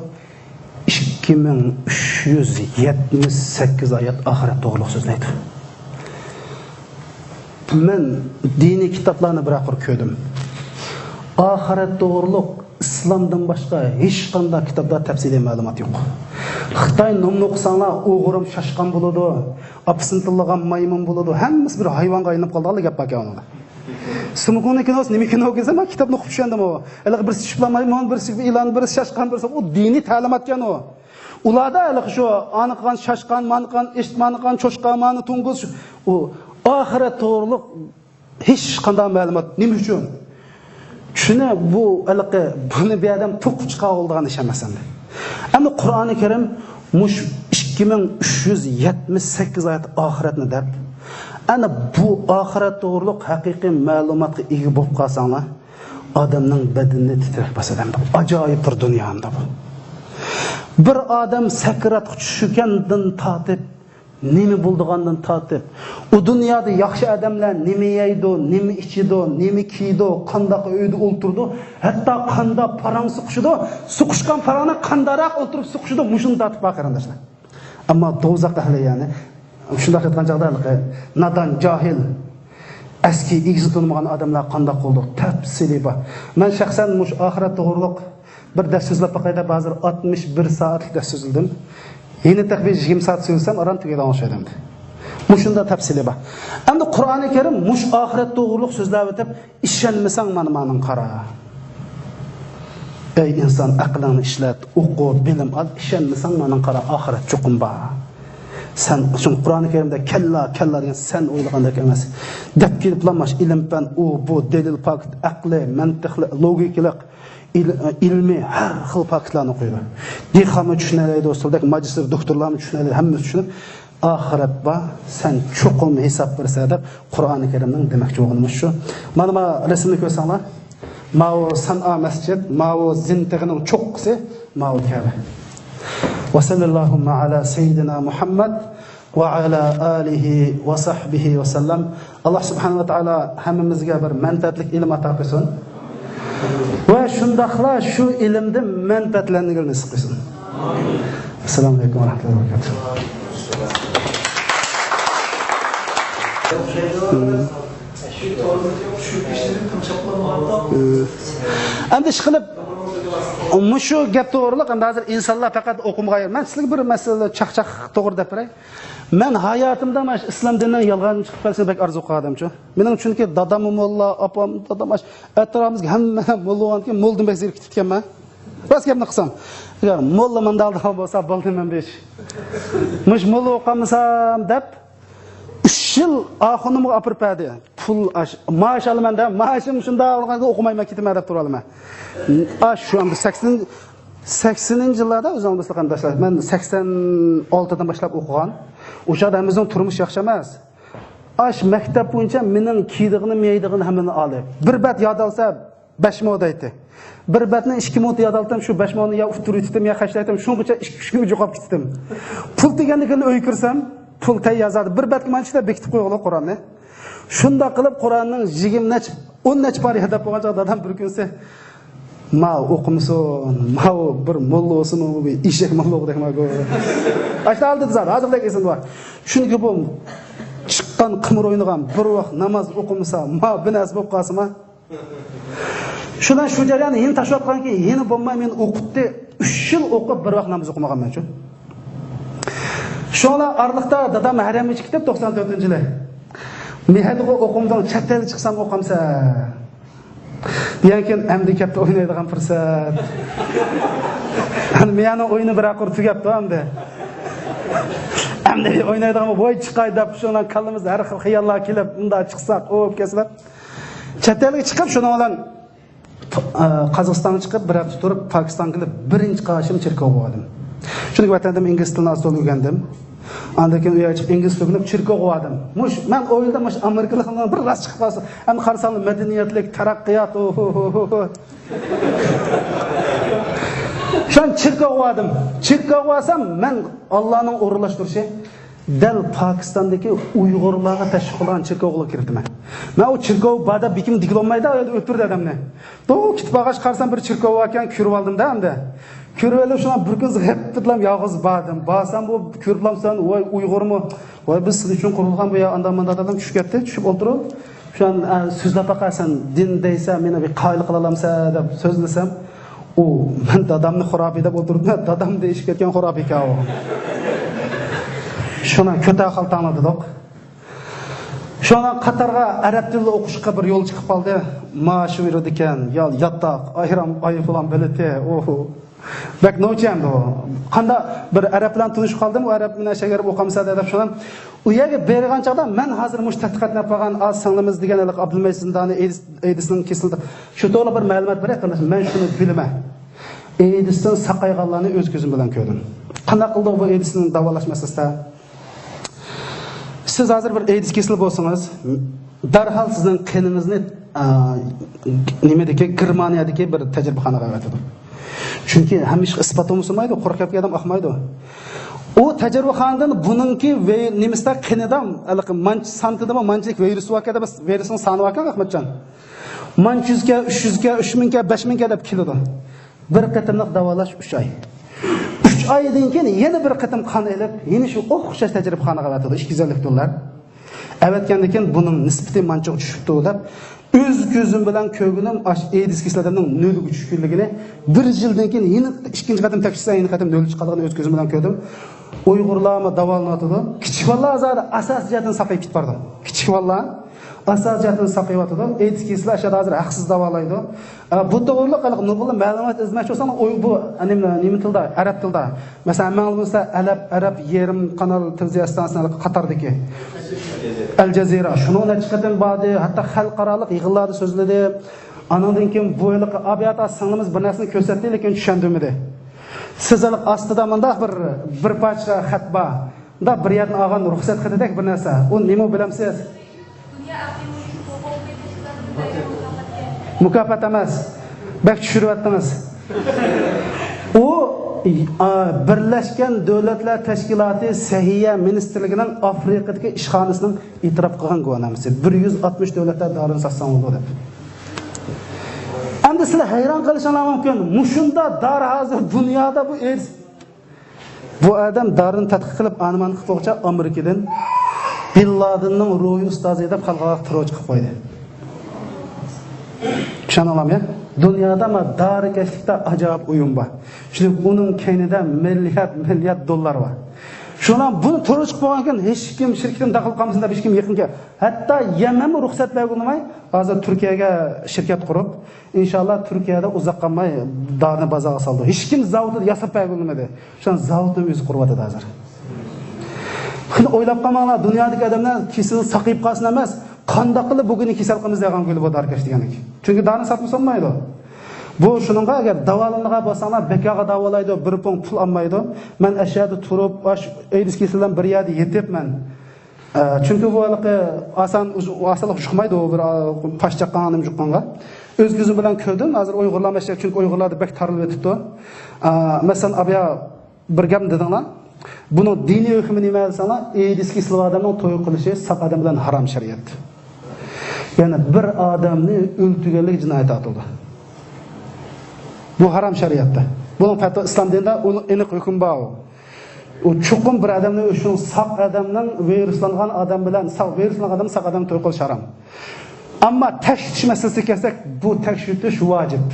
A: 2378 oyat oxirat to'g'riliq so'zlaydi. men diniy kitoblarni biroq ko'rdim. Ahiret doğruluk İslam'dan başka hiç qanday kitapda tafsiliy ma'lumot yo'q. Xitoy nomini o'qisanlar, o'g'rim shashqan bo'ladi, apsintillag'an maymun bo'ladi, hammasi bir hayvonga aylanib qoldi gap bor ekan. Sumukning kinosi nima kino o'qisa, men kitobni o'qib tushgandim o. Hali bir shishlan maymun, bir ilon, bir shashqan, bir o diniy ta'limot ekan o. Ularda hali shu aniqan shashqan, maniqan, eshitmaniqan, cho'shqamani, to'ng'iz o oxirat to'g'riliq hech qanday ma'lumot nima uchun? Shuni bu iliqi buni bir odam to'qib chiqa oldigan ish emas endi. Ammo Qur'oni Karim mush 2378 oyat oxiratni deb ana bu oxirat to'g'riliq haqiqiy ma'lumotga ega bo'lib qolsanglar, odamning badanini titrak bosadi. Ajoyib bir dunyoda bu. Bir odam sakratga tushgandan tortib nima bo'ldigandan tortib, u dunyoda yaxshi odamlar nima yeydi, nima ichidi, nima kiydi, qanday uyda o'ltirdi, hatto qanday parang suqishdi, suqishgan parangni qandaroq o'tirib suqishdi, mushuni tortib baqirandishlar. Ammo do'zax ahli ya'ni shunday aytgan chaqda nadon, johil, eski ig'zi to'lmagan odamlar qanday qoldi, tafsili bor. Men shaxsan mush oxirat to'g'riliq bir dars so'zlab baqayda hozir 61 soatlik dars so'zladim. Yeni takbir 20 saat söylesem aran tügeden olsaydım. Muşunda tafsili var. Hem de Kur'an-ı Kerim muş ahiret doğruluk sözler ötüp işlenmesen manımanın kara. Ey insan aklını işlet, oku, bilim al, işlenmesen manın kara ahiret çokum ba. Sen çünkü Kur'an-ı Kerim'de kella diyen sen oylagandaki emas. Dep gelip lanmaş ilim ben o bu delil pak, akli, mantıklı, logikilik ilmi her xil faktlarni qo'ydi. Dehqonmi tushunadi, do'stlar, magistr doktorlarmi tushunadi, hammasi tushunib, oxirat bor, sen cho'qim hisob bersa deb Qur'oni Karimning demoqchi bo'lganimiz shu. Mana bu rasmni ko'rsanglar, Mao San'a masjid, Mao Zintig'ining cho'qqisi, Mao Ka'ba. Va sallallohu ala sayyidina Muhammad va ala alihi va sahbihi va sallam. Alloh subhanahu va taolo hammamizga bir manfaatli ilm ato qilsin. Ve şundaqla şu ilimde menfaatlanishni nasib qilsin. Assalomu alaykum va rahmatullohi va barakatuh. Endi ishqilib mushu gap to'g'riliq, endi hozir insonlar faqat o'qimga. Men sizlarga bir masala chaqchaq to'g'ri deb beray. Men hayotimda mana islom dinidan yolg'on chiqib qolsa bek arzu qilgandim-chu. Mening chunki dadam mulla, opam, dadam atrofimizga hamma mullalarga mo'ldan bek zerikib ketganman. Bas gapni qilsam, agar mulla mandalda bo'lsa bo'ldim men besh. Mush mulla o'qimasam deb 3 yil oxunimga olib berdi. Pul maash olaman deb, maashim shunda olganda o'qimayman ketaman deb turalaman. Shu anda 80-yillarda o'zim bilan qanday men 86 dan boshlab o'qigan. O'sha damizning turmush yaxshi emas. Maktab bo'yicha mening kiydig'ini, meydig'ini hammani olib. Bir bat yod olsa 5 ming deydi. Bir batni 2 ming yod olsam shu 5 mingni ya uftirib etdim, ya qashlaydim. Shungacha 2 kun jo'qib ketdim. Pul deganligini o'y kirsam, pul tay yozadi. Bir batga manchida bekitib qo'ygan Qur'onni. Shunda qilib Qur'onning 20 nech 10 nech pari hadab bo'lgan dadam bir kunsa ma o'qimson, ma bir molla olsun, bu eshak molla o'qidakma go. Ashta oldi zat, hozirlik esim bor. Chunki bu chiqqan qimir o'ynagan bir vaqt namoz o'qimasa, ma binas bo'lib qolsa-ma. Shundan shu jarayonni yeni tashlayotganki, yeni bo'lmay men o'qitdi, 3 yil o'qib bir vaqt namoz o'qimaganman-chu. Shunlar arliqda dadam haramga chiqib 94-yili. Mehadga o'qimdan chet elga chiqsam o'qamsa. Diyankin handikapda o'ynaydigan fursat. Meni o'yini biroq tugabdi endi. Endi o'ynaydigan voy chiqay deb shundan kallamizda har xil xayollar kelib, unda chiqsak, o'p kelsak. Chet elga chiqib shuni bilan Qozog'istonga chiqib, bir hafta turib, Pokistonga kelib, birinchi qarashim cherkov bo'ldim. Chunki vatandim ingliz tilini asl o'rgandim. Andan keyin uyga chiqib ingliz tilini cherkov o'qidim. Men o'yildim, amerikaliklardan bir ras chiqib qolsa, ham qarasam madaniyatlik, taraqqiyot, Şan cherkov o'qidim. Cherkov o'qisam, men Allohning o'rinlashtirishi dal Pokistondagi Uyg'urlarga tashkil qilgan cherkovga kirdim. Men o cherkov ba'da bikim diglolmaydi, o'tirdi odamni. To'g'ri kitib bag'ash qarsam bir cherkov ekan, ko'rib oldim-da endi. Ko'rib olib shuna bir kun g'ippitlab yolg'iz bordim. Borsam bu ko'riblamsan, voy Uyg'urmi? Voy biz siz uchun qurilgan bu anda-manda adam tushib ketdi, tushib o'tirib, shu so'zlab baqasan, din deysa, meni bir qoyil qila olamsa deb so'zlasam, u men dadamni xorobiy deb o'tirdim, dadam deyishib ketgan xorobiy ekan u. Shuna ko'ta xaltani dedik. Shuna Qatarga arab tilida o'qishga bir yo'l chiqib qoldi. Maaşı verirdi ekan, yattaq, ayram ayı falan bileti. Bak no'chamdi u. Qanda bir arab bilan tunishib qoldim, u arab bilan shagar o'qamsa deb shunam. U yerga bergan chaqda men hozir mush tadqiqotni qilgan az singlimiz degan Abdulmajid Zindoni Edisning kesildi. Shu to'g'ri bir ma'lumot beryapman. Men shuni bilaman. Edisdan saqayganlarni o'z ko'zim bilan ko'rdim. Qanday qildi bu Edisning davolash masalasida? Siz hozir bir AIDS kesilib bo'lsangiz, darhol sizning qiningizni nimadagi Germaniyadagi bir tajribaxonaga avatadi. Chunki hamish isbot bo'lmaydi, qo'rqib adam oqmaydi. U tajribaxonadan buningki nimasida qinidan, manch santidami manchlik virus vakada biz virusning soni vakan Ahmadjon. Manchuzga, 300ga, 3000ga, 5000ga deb keladi. Bir qatimliq davolash 3 oy. 3 oydan keyin yana bir qatim qon elib, yana shu o'xshash tajribaxonaga avatadi, $250. Avatgandan keyin buning nisbati manchoq tushibdi deb o'z ko'zim bilan ko'rganim AIDS kislotasining 0 ga tushganligini 1 yildan keyin yana ikkinchi qatim tekshirsa yana qatim 0 chiqadiganini o'z ko'zim bilan ko'rdim. Uyg'urlarni davolanadi. Kichik bolalar azali asos jihatdan saqlayib ketdi. Kichik bolalar asos jihatdan saqlayib o'tadi. AIDS kislar ashada hozir haqsiz davolaydi. Bu to'g'riliq nurg'un ma'lumot izlamoqchi bo'lsam, bu nima tilda, arab tilda. Masalan, ma'lumotsa arab yerim kanal televiziya stansiyasi Qatardagi Al Jazeera shuni chiqadan badi, hatto xalqaroliq yig'inlarda so'zladi. Anandan keyin bu yil abiyat singlimiz bir narsani ko'rsatdi, lekin tushundirmadi. Sizalik ostida menda bir parcha xat bor. Unda bir yerdan olgan ruxsat qildik bir narsa. U nima bilamsiz? Mukofot emas. Bak tushiryaptingiz. U Birlashgan Davlatlar Tashkiloti Sahiya Ministrligining Afrikadagi ishxonasining e'tirof qilgan guvohnomasi 160 davlatlar dorini sotsan bo'ldi deb. Endi sizlar hayron qolishingiz mumkin. Mushunda dar hozir dunyoda bu bu odam darini tadqiq qilib aniqlik qilib qo'ycha Amerikadan Bin Ladenning ruhi ustozi deb xalqaro terror chiqib qo'ydi. Tushunamam ya? Dunyoda ma darikashlikda ajoyib o'yin bor. Chunki uning kaynida milliard dollar bor. Shundan buni to'g'ri chiqib qolgan hech kim shirkatdan daxl qilmasin deb hech kim yaqinga. Hatto Yaman ruxsat berganmay, hozir Turkiyaga shirkat qurib, inshaalloh Turkiyada uzoq qolmay darni bozorga soldi. Hech kim zavodni yasab berganmadi. Shun zavodni o'zi quryapti hozir. Xil o'ylab qolmanglar, dunyodagi odamlar kesin saqib qolsin emas. Qanday qilib bugun kasal qilamiz degan gul bu darkash deganik. Chunki darni sotmasa olmaydi. Bu shuningga agar davolanadigan bo'lsanglar bekaga davolaydi, bir pul olmaydi. Men ashada turib, AIDS kasaldan bir yerda yetibman. Chunki bu oson chiqmaydi, u bir pashchaqanim chiqqanga. O'z ko'zim bilan ko'rdim. Hozir Uyg'urlar mashaq, chunki Uyg'urlarda bek tarilib o'tibdi. Masalan, abiya bir gap dedinglar. Buni diniy hukmi nima desanglar, AIDS kasal odamning to'y qilishi saq odam bilan harom shariat. Yani bir adamni o'ldirganlik jinoyat atildi. Bu haram shariatda. Bunun fatvo islom dinida aniq hukm bor. O chuqur bir odamni o'sha saq odamning viruslangan odam bilan saq odam to'y qilish harom. Ammo tashxis masalasiga kelsak, bu tekshirish vojib.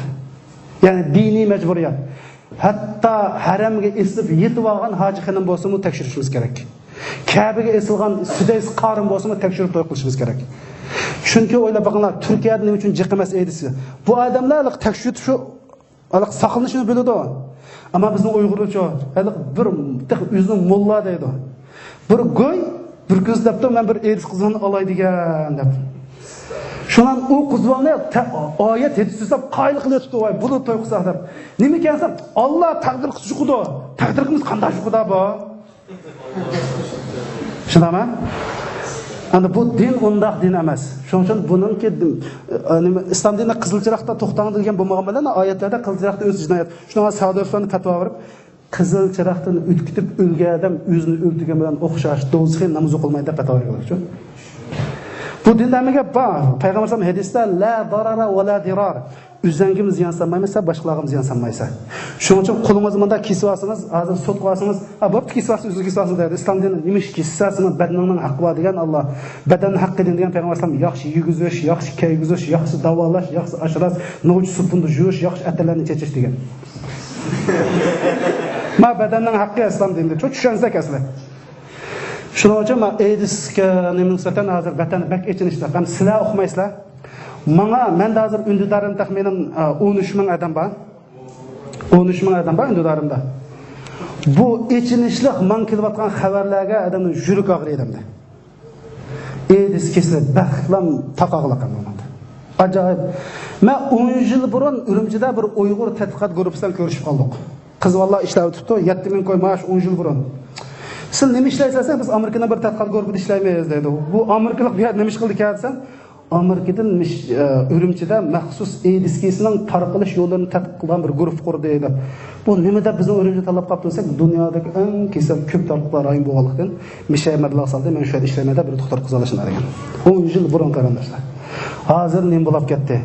A: Ya'ni diniy majburiyat. Hatto haramga eslib yetib olgan hoji xonim bo'lsa, uni tekshirishimiz kerak. Kabaga esilgan sudays qorin bo'lsa, uni tekshirib to'y qilishimiz kerak. Chunki o'ylab boqinglar, Turkiyada nima uchun jiqimas edisi? Bu odamlarlik tekshirish shu saqlanishni biladi. Ammo bizning Uyg'urcha bir o'zining mulla deydi. Bir go'y bir ko'z debdi, men bir edis qizini olay degan deb. Shundan u qizlarni oyat yetishsab qayli qilyapti, voy buni to'y qilsa deb. Nima ekansa, Alloh taqdir qildi. Taqdirimiz qanday shuda bu? Shunami? Ana bu din undaq din emas. Shuning uchun buningki islom dinida qizilchiroqda to'xtang degan bo'lmagan bilan oyatlarda qizilchiroqda o'z jinoyat. Shunga Saudiyadan fatvo berib, qizilchiroqdan o'tkitib o'lgan odam o'zini o'ldirgan bilan o'xshash do'zaxga namoz o'qilmaydi deb fatvo bergan. Bu dinda nima gap bor? Payg'ambar sollallohu alayhi vasallam hadisda la darara va la dirar. Üzengimiz yansanmaysa, başkalarımız yansanmaysa. Şunun için kolunuz bunda kesivasınız, hazır sot koyasınız. Ha, bu kesivasınız, üzü kesivasınız derdi. İslam dini demiş kesivasınız, bedeninin hakkı var degen Allah. Bedenin hakkı edin degen Peygamber İslam yaxşı yigüzüş, yaxşı keygüzüş, yaxşı davalaş, yaxşı aşıraz, noğuç sütünü juyuş, yaxşı etlerini çeçiş degen. Ma bedeninin hakkı İslam dininde. Çok düşünsek aslı. Şunun için ma Eydis'e nispeten hazır beden bek içinişler. Hem silah okumaysızlar. Men de hazır ündüdarım tahminen 13 bin adam var. 13 bin adam var ündüdarımda. Bu içinişlik man kelip atkan haberlerge adamın jürük ağrıydı. Eydis kesilip baklam takağılakam olmadı. Acayip. Men 10 yıl burun Ürümçide bir Uygur tetkikat grupsidan görüşüp kaldık. Kız vallahi işler tuttu. 7000 koy maaş 10 yıl burun. Siz nima ishlaysiz? Biz Amerikada bir tadqiqot guruhida ishlaymaymiz dedi. Bu Amerikalik bir nima ish qildi desa, Amerikadan Ürümçide maxsus AIDS kesinin tarqalish yo'llarini tadqiq qilgan bir guruh qurdi dedi. Bu nimada bizni Ürümçide talab qilib tursak, dunyodagi eng kesal ko'p tarqaliqlar ayın bo'lganlikdan Mishamadlar saldi, men shu yerda ishlaymayda bir doktor qiz olishni degan. 10 yil burun qarindoshlar. Hozir nima bo'lib ketdi?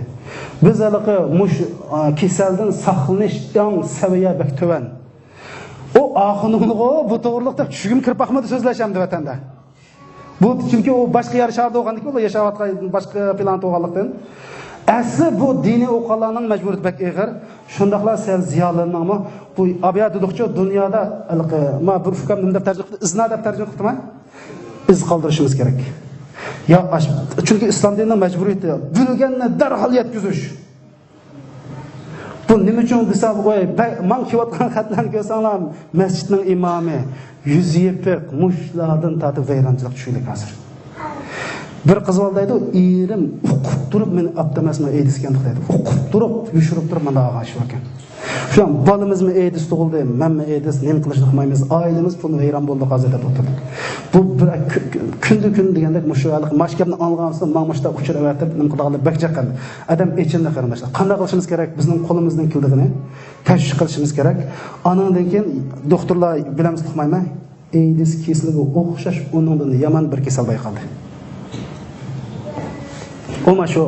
A: Biz haliqi mush kasaldan saqlanish eng saviya bak tovan. O ahının o bu doğrulukta çüşgüm kirip bakmadı sözleşemdi vatanda. Bu çünkü o başka yer şahada oğandık o yaşavatkan başka plan oğanlıktan. Aslı bu dini okalarının mecburiyeti bek eğer. Şundaklar sel ziyalarının ama bu abiya dedikçe dünyada ma bir fukam nimde tercih kıldı. İzna da tercih kıldı mı? İz kaldırışımız gerek. Ya çünkü İslam dininin mecburiyeti. Bülgenle derhal yetküzüş. Bu nima uchun desa qo'y, men kiyotgan xatlarni ko'rsanglar, masjidning imomi 170 mushlardan tatib vayronchilik tushaylik hozir. Bir qiz oldaydi, erim o'qib turib meni abdamasma eydisgan deydi. O'qib turib, yushirib turib menda og'ashib ekan. Şu an balimizmi eydis tug'ildi, menmi eydis, nima qilishni qilmaymiz, oilamiz pulni vayron bo'ldi hozir deb o'tirdik. Bu bir kun degandek mushalik mashkabni olgansin, mangmashda uchiraverib, nima qiladi bakjaqan. Adam echinda qarindoshlar. Qanday qilishimiz kerak? Bizning qo'limizdan keldigini tashviq qilishimiz kerak. Anandan keyin doktorlar bilamiz tuqmayman. Eydis kesiligi o'xshash uningdan yomon bir kasal bayqaldi. Oma shu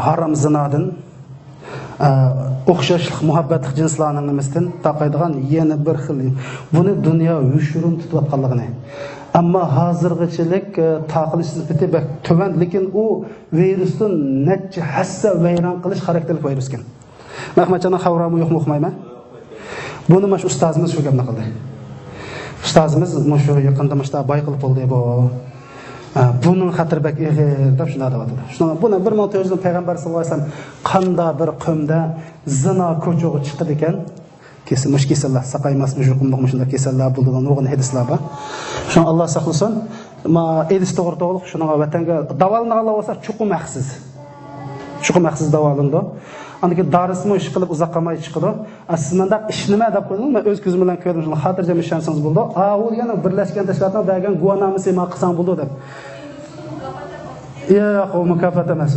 A: harom zinodan o'xshashlik muhabbatli jinslarning nimasidan taqaydigan yana bir xil. Buni dunyo yushurun tutayotganligini. Ammo hozirgachilik taqilish nisbati bak tuban, lekin u virusdan necha hassa vayron qilish xarakterli virus ekan. Mahmatjon xavrami yo'qmi o'qimayman. Buni mash ustozimiz shu gapni qildi. Ustozimiz shu yaqinda mashta bayqilib bo'ldi bu. Bunun xatır bek deb shuna deyapti. Shuna buni 1900 payg'ambar sollallohu alayhi vasallam qanda bir qumda zina ko'chog'i chiqdi ekan. Kesilmiş kesillar, saqaymasmış yuqumliq shunda kesillar bo'lgan o'g'in hadislar bor. Shuni Alloh saqlasin. Ma edis to'g'ri shuna vatanga davolni Alloh olsa chuqur maqsiz. Chuqur maqsiz davolindi. Aniki darismi ish qilib uzoqamay chiqdi. Siz menda ish nima deb qo'ydingiz? Men o'z ko'zim bilan ko'rdim. Shuni xotirjam ishonsangiz bo'ldi. U yana birlashgan tashkilotlar bergan guvohnomasi men qilsam bo'ldi deb. Yo'q, u mukofot emas.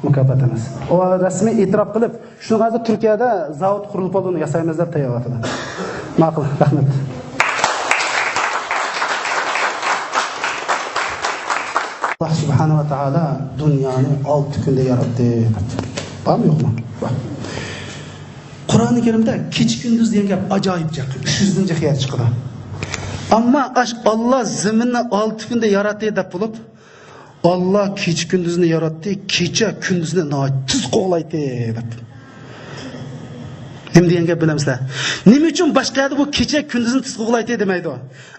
A: Mukofot emas. O rasmiy e'tirof qilib, shuni hozir Turkiyada zavod qurilib bo'ldi, yasaymiz deb tayyorladi. Ma'qul, rahmat. Allah subhanahu va taala dunyoni 6 kunda yaratdi. Bormi yo'qmi? Bor. Qur'oni Karimda kecha kunduz degan gap ajoyib gap. 300-hayat chiqadi. Ammo Allah zaminni 6 kunda yaratdi deb bo'lib, Allah kecha kunduzni yaratdi, kecha kunduzni tuz qo'g'laydi deb. Nima degan gap bilamsizlar? Nima uchun boshqada bu kecha kunduzni tuz qo'g'laydi demaydi u.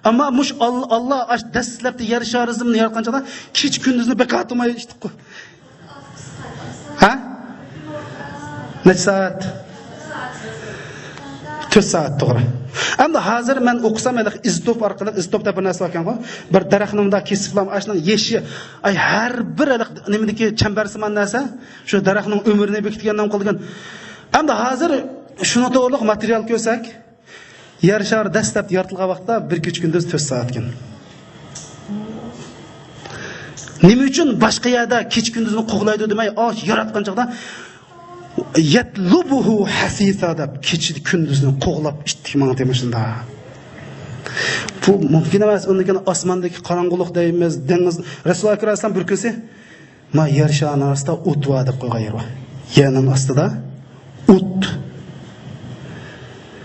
A: Ammo mush Allah dastlabda yer sharizmni yaratgancha kecha kunduzni beqatimay ishtiq. Ha? Necha soat? 4 soat to'g'ri. Endi hozir men o'qisam, iztop orqali iztopda bir narsa ekan-ku. Bir daraxtnimda kesiblam, ashning yeshi, har bir nimidagi chambarsimon narsa, shu daraxtning umrini bekitgandan qolgan. Endi hozir shuni to'g'riq material ko'rsak, yer shari dastlab yoritilgan vaqtda 1-2 kunduz 4 soat ekan. Nima uchun boshqa yerda kech kunduzni qo'g'laydi demay, yaratgan chaqda yatlubuhu hasisa deb kecha kunduzni qo'g'lab ishtiman demoqda. Bu mumkin emas. Undan osmondagi qorong'ulik deymiz, dengiz. Rasululloh alayhisalom bir kunsi ma yer shari orasida o't va deb qo'ygan yer bor. Yerning ostida o't.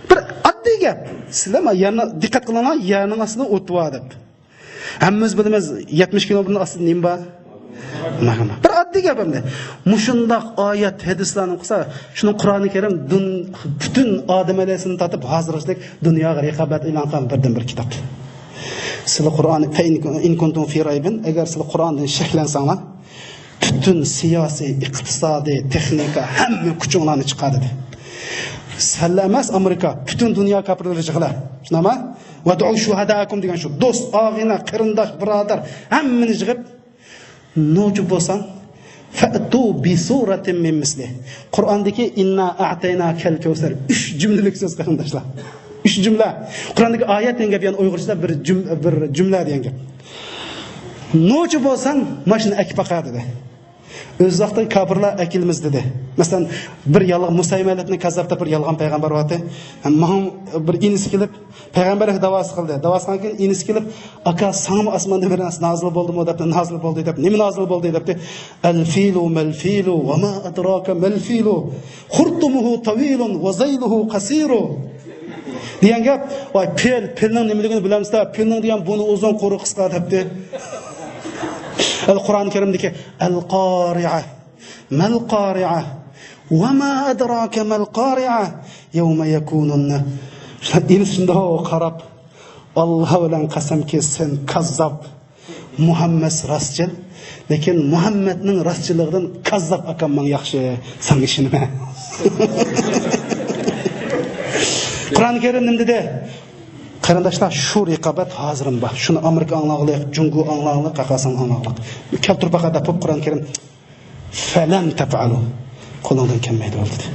A: Bir oddiy gap. Sizlar yerni diqqat qilinglar, yerning ostida o't bor deb. Hammamiz bilamiz 70 kilometrning ostida nima bor? Mahkama. Bir oddiy gap endi. Mushundaq oyat hadislarni qilsa, shuni Qur'oni Karim butun odam alayhisini tatib hozirlik dunyoga raqobat e'lon qilgan birdan-bir kitob. Sizlar Qur'oni in kuntum fi raybin, agar sizlar Qur'ondan shaklansanglar, butun siyosiy, iqtisodiy, texnika hamma kuchinglarni chiqadi dedi. Sizlar emas Amerika, butun dunyo kafirlari chiqlar. Shunami? Va du'u shuhadaakum degan shu do'st, og'ina, qarindosh, birodar hammani yig'ib no'ji bo'lsang, fa'tu bi suratin min misli. Qur'ondagi inna a'taynakal kawsar 3 jumlalik so'z qarindoshlar. 3 jumla. Qur'ondagi oyat degan gap, ya'ni Uyg'urchada bir jumla degan gap. No'ji bo'lsang, mashina akpaqa dedi. O'z vaqtida kafirlar akilmiz dedi. Masalan, bir yolg'on Musaymalatni kazabda bir yolg'on payg'ambar vaqti, mahum bir inisi kelib payg'ambarga da'vosi qildi. Da'vosidan keyin inisi kelib, "Aka, sanmi osmonda bir narsa nozil bo'ldimi?" debdi. "Nozil bo'ldi" deb. "Nima nozil bo'ldi?" debdi. "Al-filu mal-filu va ma adraka mal-filu. Khurtumuhu tawilun va zayluhu qasiru." degan gap, "Voy, pilning nimaligini bilamsiz-da? Pilning degan buni uzun, qo'ri qisqa" debdi. Al-Qur'on Karimdagi al-qari'a, mal-qari'a, va ma adraka mal-qari'a, yawma yakununna. Shunda qarab, Alloh bilan qasamki sen kazzab, Muhammad rostchil, lekin Muhammadning rostchiligidan kazzab akamman yaxshi, sen ishonma. Qur'on Karim nima dedi? Qarindoshlar, shu raqobat hozirim bor. Shuni Amerika anglag'lik, Jungo anglag'lik, Qaqasan anglag'lik. Keltir baqada pop Qur'on Karim falan taf'alu. Qo'lingdan kelmaydi dedi.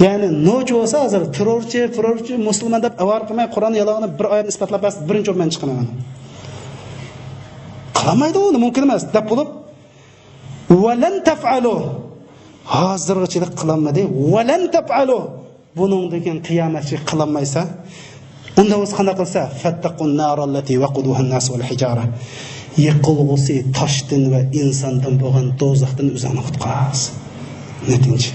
A: Ya'ni no'ji bo'lsa hozir terrorchi, musulmon deb avar qilmay Qur'on yalog'ini bir oyat isbotlab bersa, birinchi o'rman chiqaman. Qilmaydi uni, mumkin emas deb bo'lib, valan taf'alu. Hozirgachilik qilinmadi. Valan taf'alu. Bunun degan qiyomatchi qilinmaysa, unda o'z qanday qilsa, fattaqun narallati waquduha an-nas wal hijara. Yiqilg'usi toshdan va insondan bo'lgan do'zaxdan o'zini qutqarasiz. Netinchi.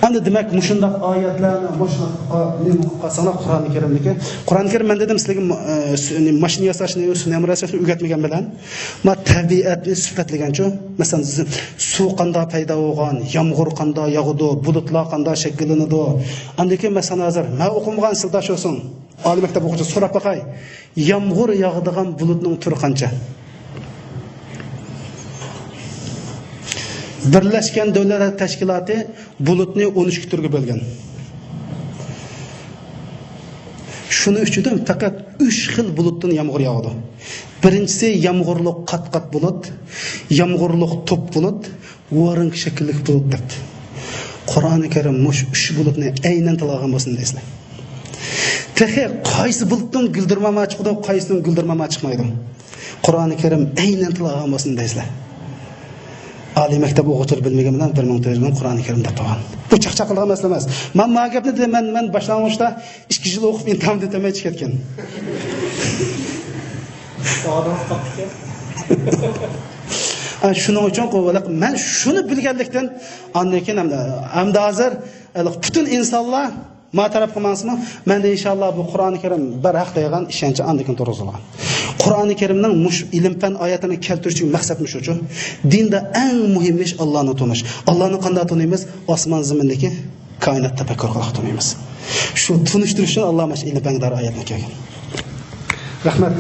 A: Endi demak, mushundaq oyatlarni mushundaq Qur'oni Karimniki. Qur'oni Karim men dedim sizlarga mashina yasashni, sunamrasini o'rgatmagan bilan, ma tabiatni sifatlagancha, masalan, suv qanday paydo bo'lgan, yomg'ir qanday yog'di, bulutlar qanday shakllanadi. Andiki masalan hozir men o'qimagan sildash olsun. Oliy maktab o'quvchisi so'rab boqay. Yomg'ir yog'digan bulutning turi qancha? Birlashgan Davlatlar Tashkiloti bulutni 12 turga bo'lgan. Shuning uchun faqat 3 xil bulutdan yomg'ir yog'di. Birinchisi yomg'irlik qat-qat bulut, yomg'irlik to'p bulut, o'ring shaklli bulut debdi. Qur'oni Karim mush 3 bulutni aynan tilg'an bo'lsin deysizlar. Tehe qaysi bulutdan guldirmama chiqdi, qaysidan guldirmama chiqmaydi. Qur'oni Karim aynan tilg'an bo'lsin deysizlar. Oliy maktab o'quvchilari bilmagan bilan 1000 Qur'oni Karimda topgan. Bu chaqchaqilgan masala emas. Men ma gapni dedim, men boshlang'ishda 2 yil o'qib intamda demay chiqatgan. Shuning uchun qo'yib, men shuni bilganlikdan andan keyin hamda hozir butun insonlar ma taraf qilmansizmi? Menda inshaalloh bu Qur'oni Karim bir haq degan ishonchi andan keyin to'g'rilgan. Qur'oni Karimning mush ilm-fan oyatini keltirish maqsad shuchu. Dinda eng muhim ish Allohni tonish. Allohni qanday taniymiz? Osmon zamindagi koinot tafakkur qilib taniymiz. Shu tunishtirish uchun Alloh mash ilm-fan oyatini kelgan. Rahmat.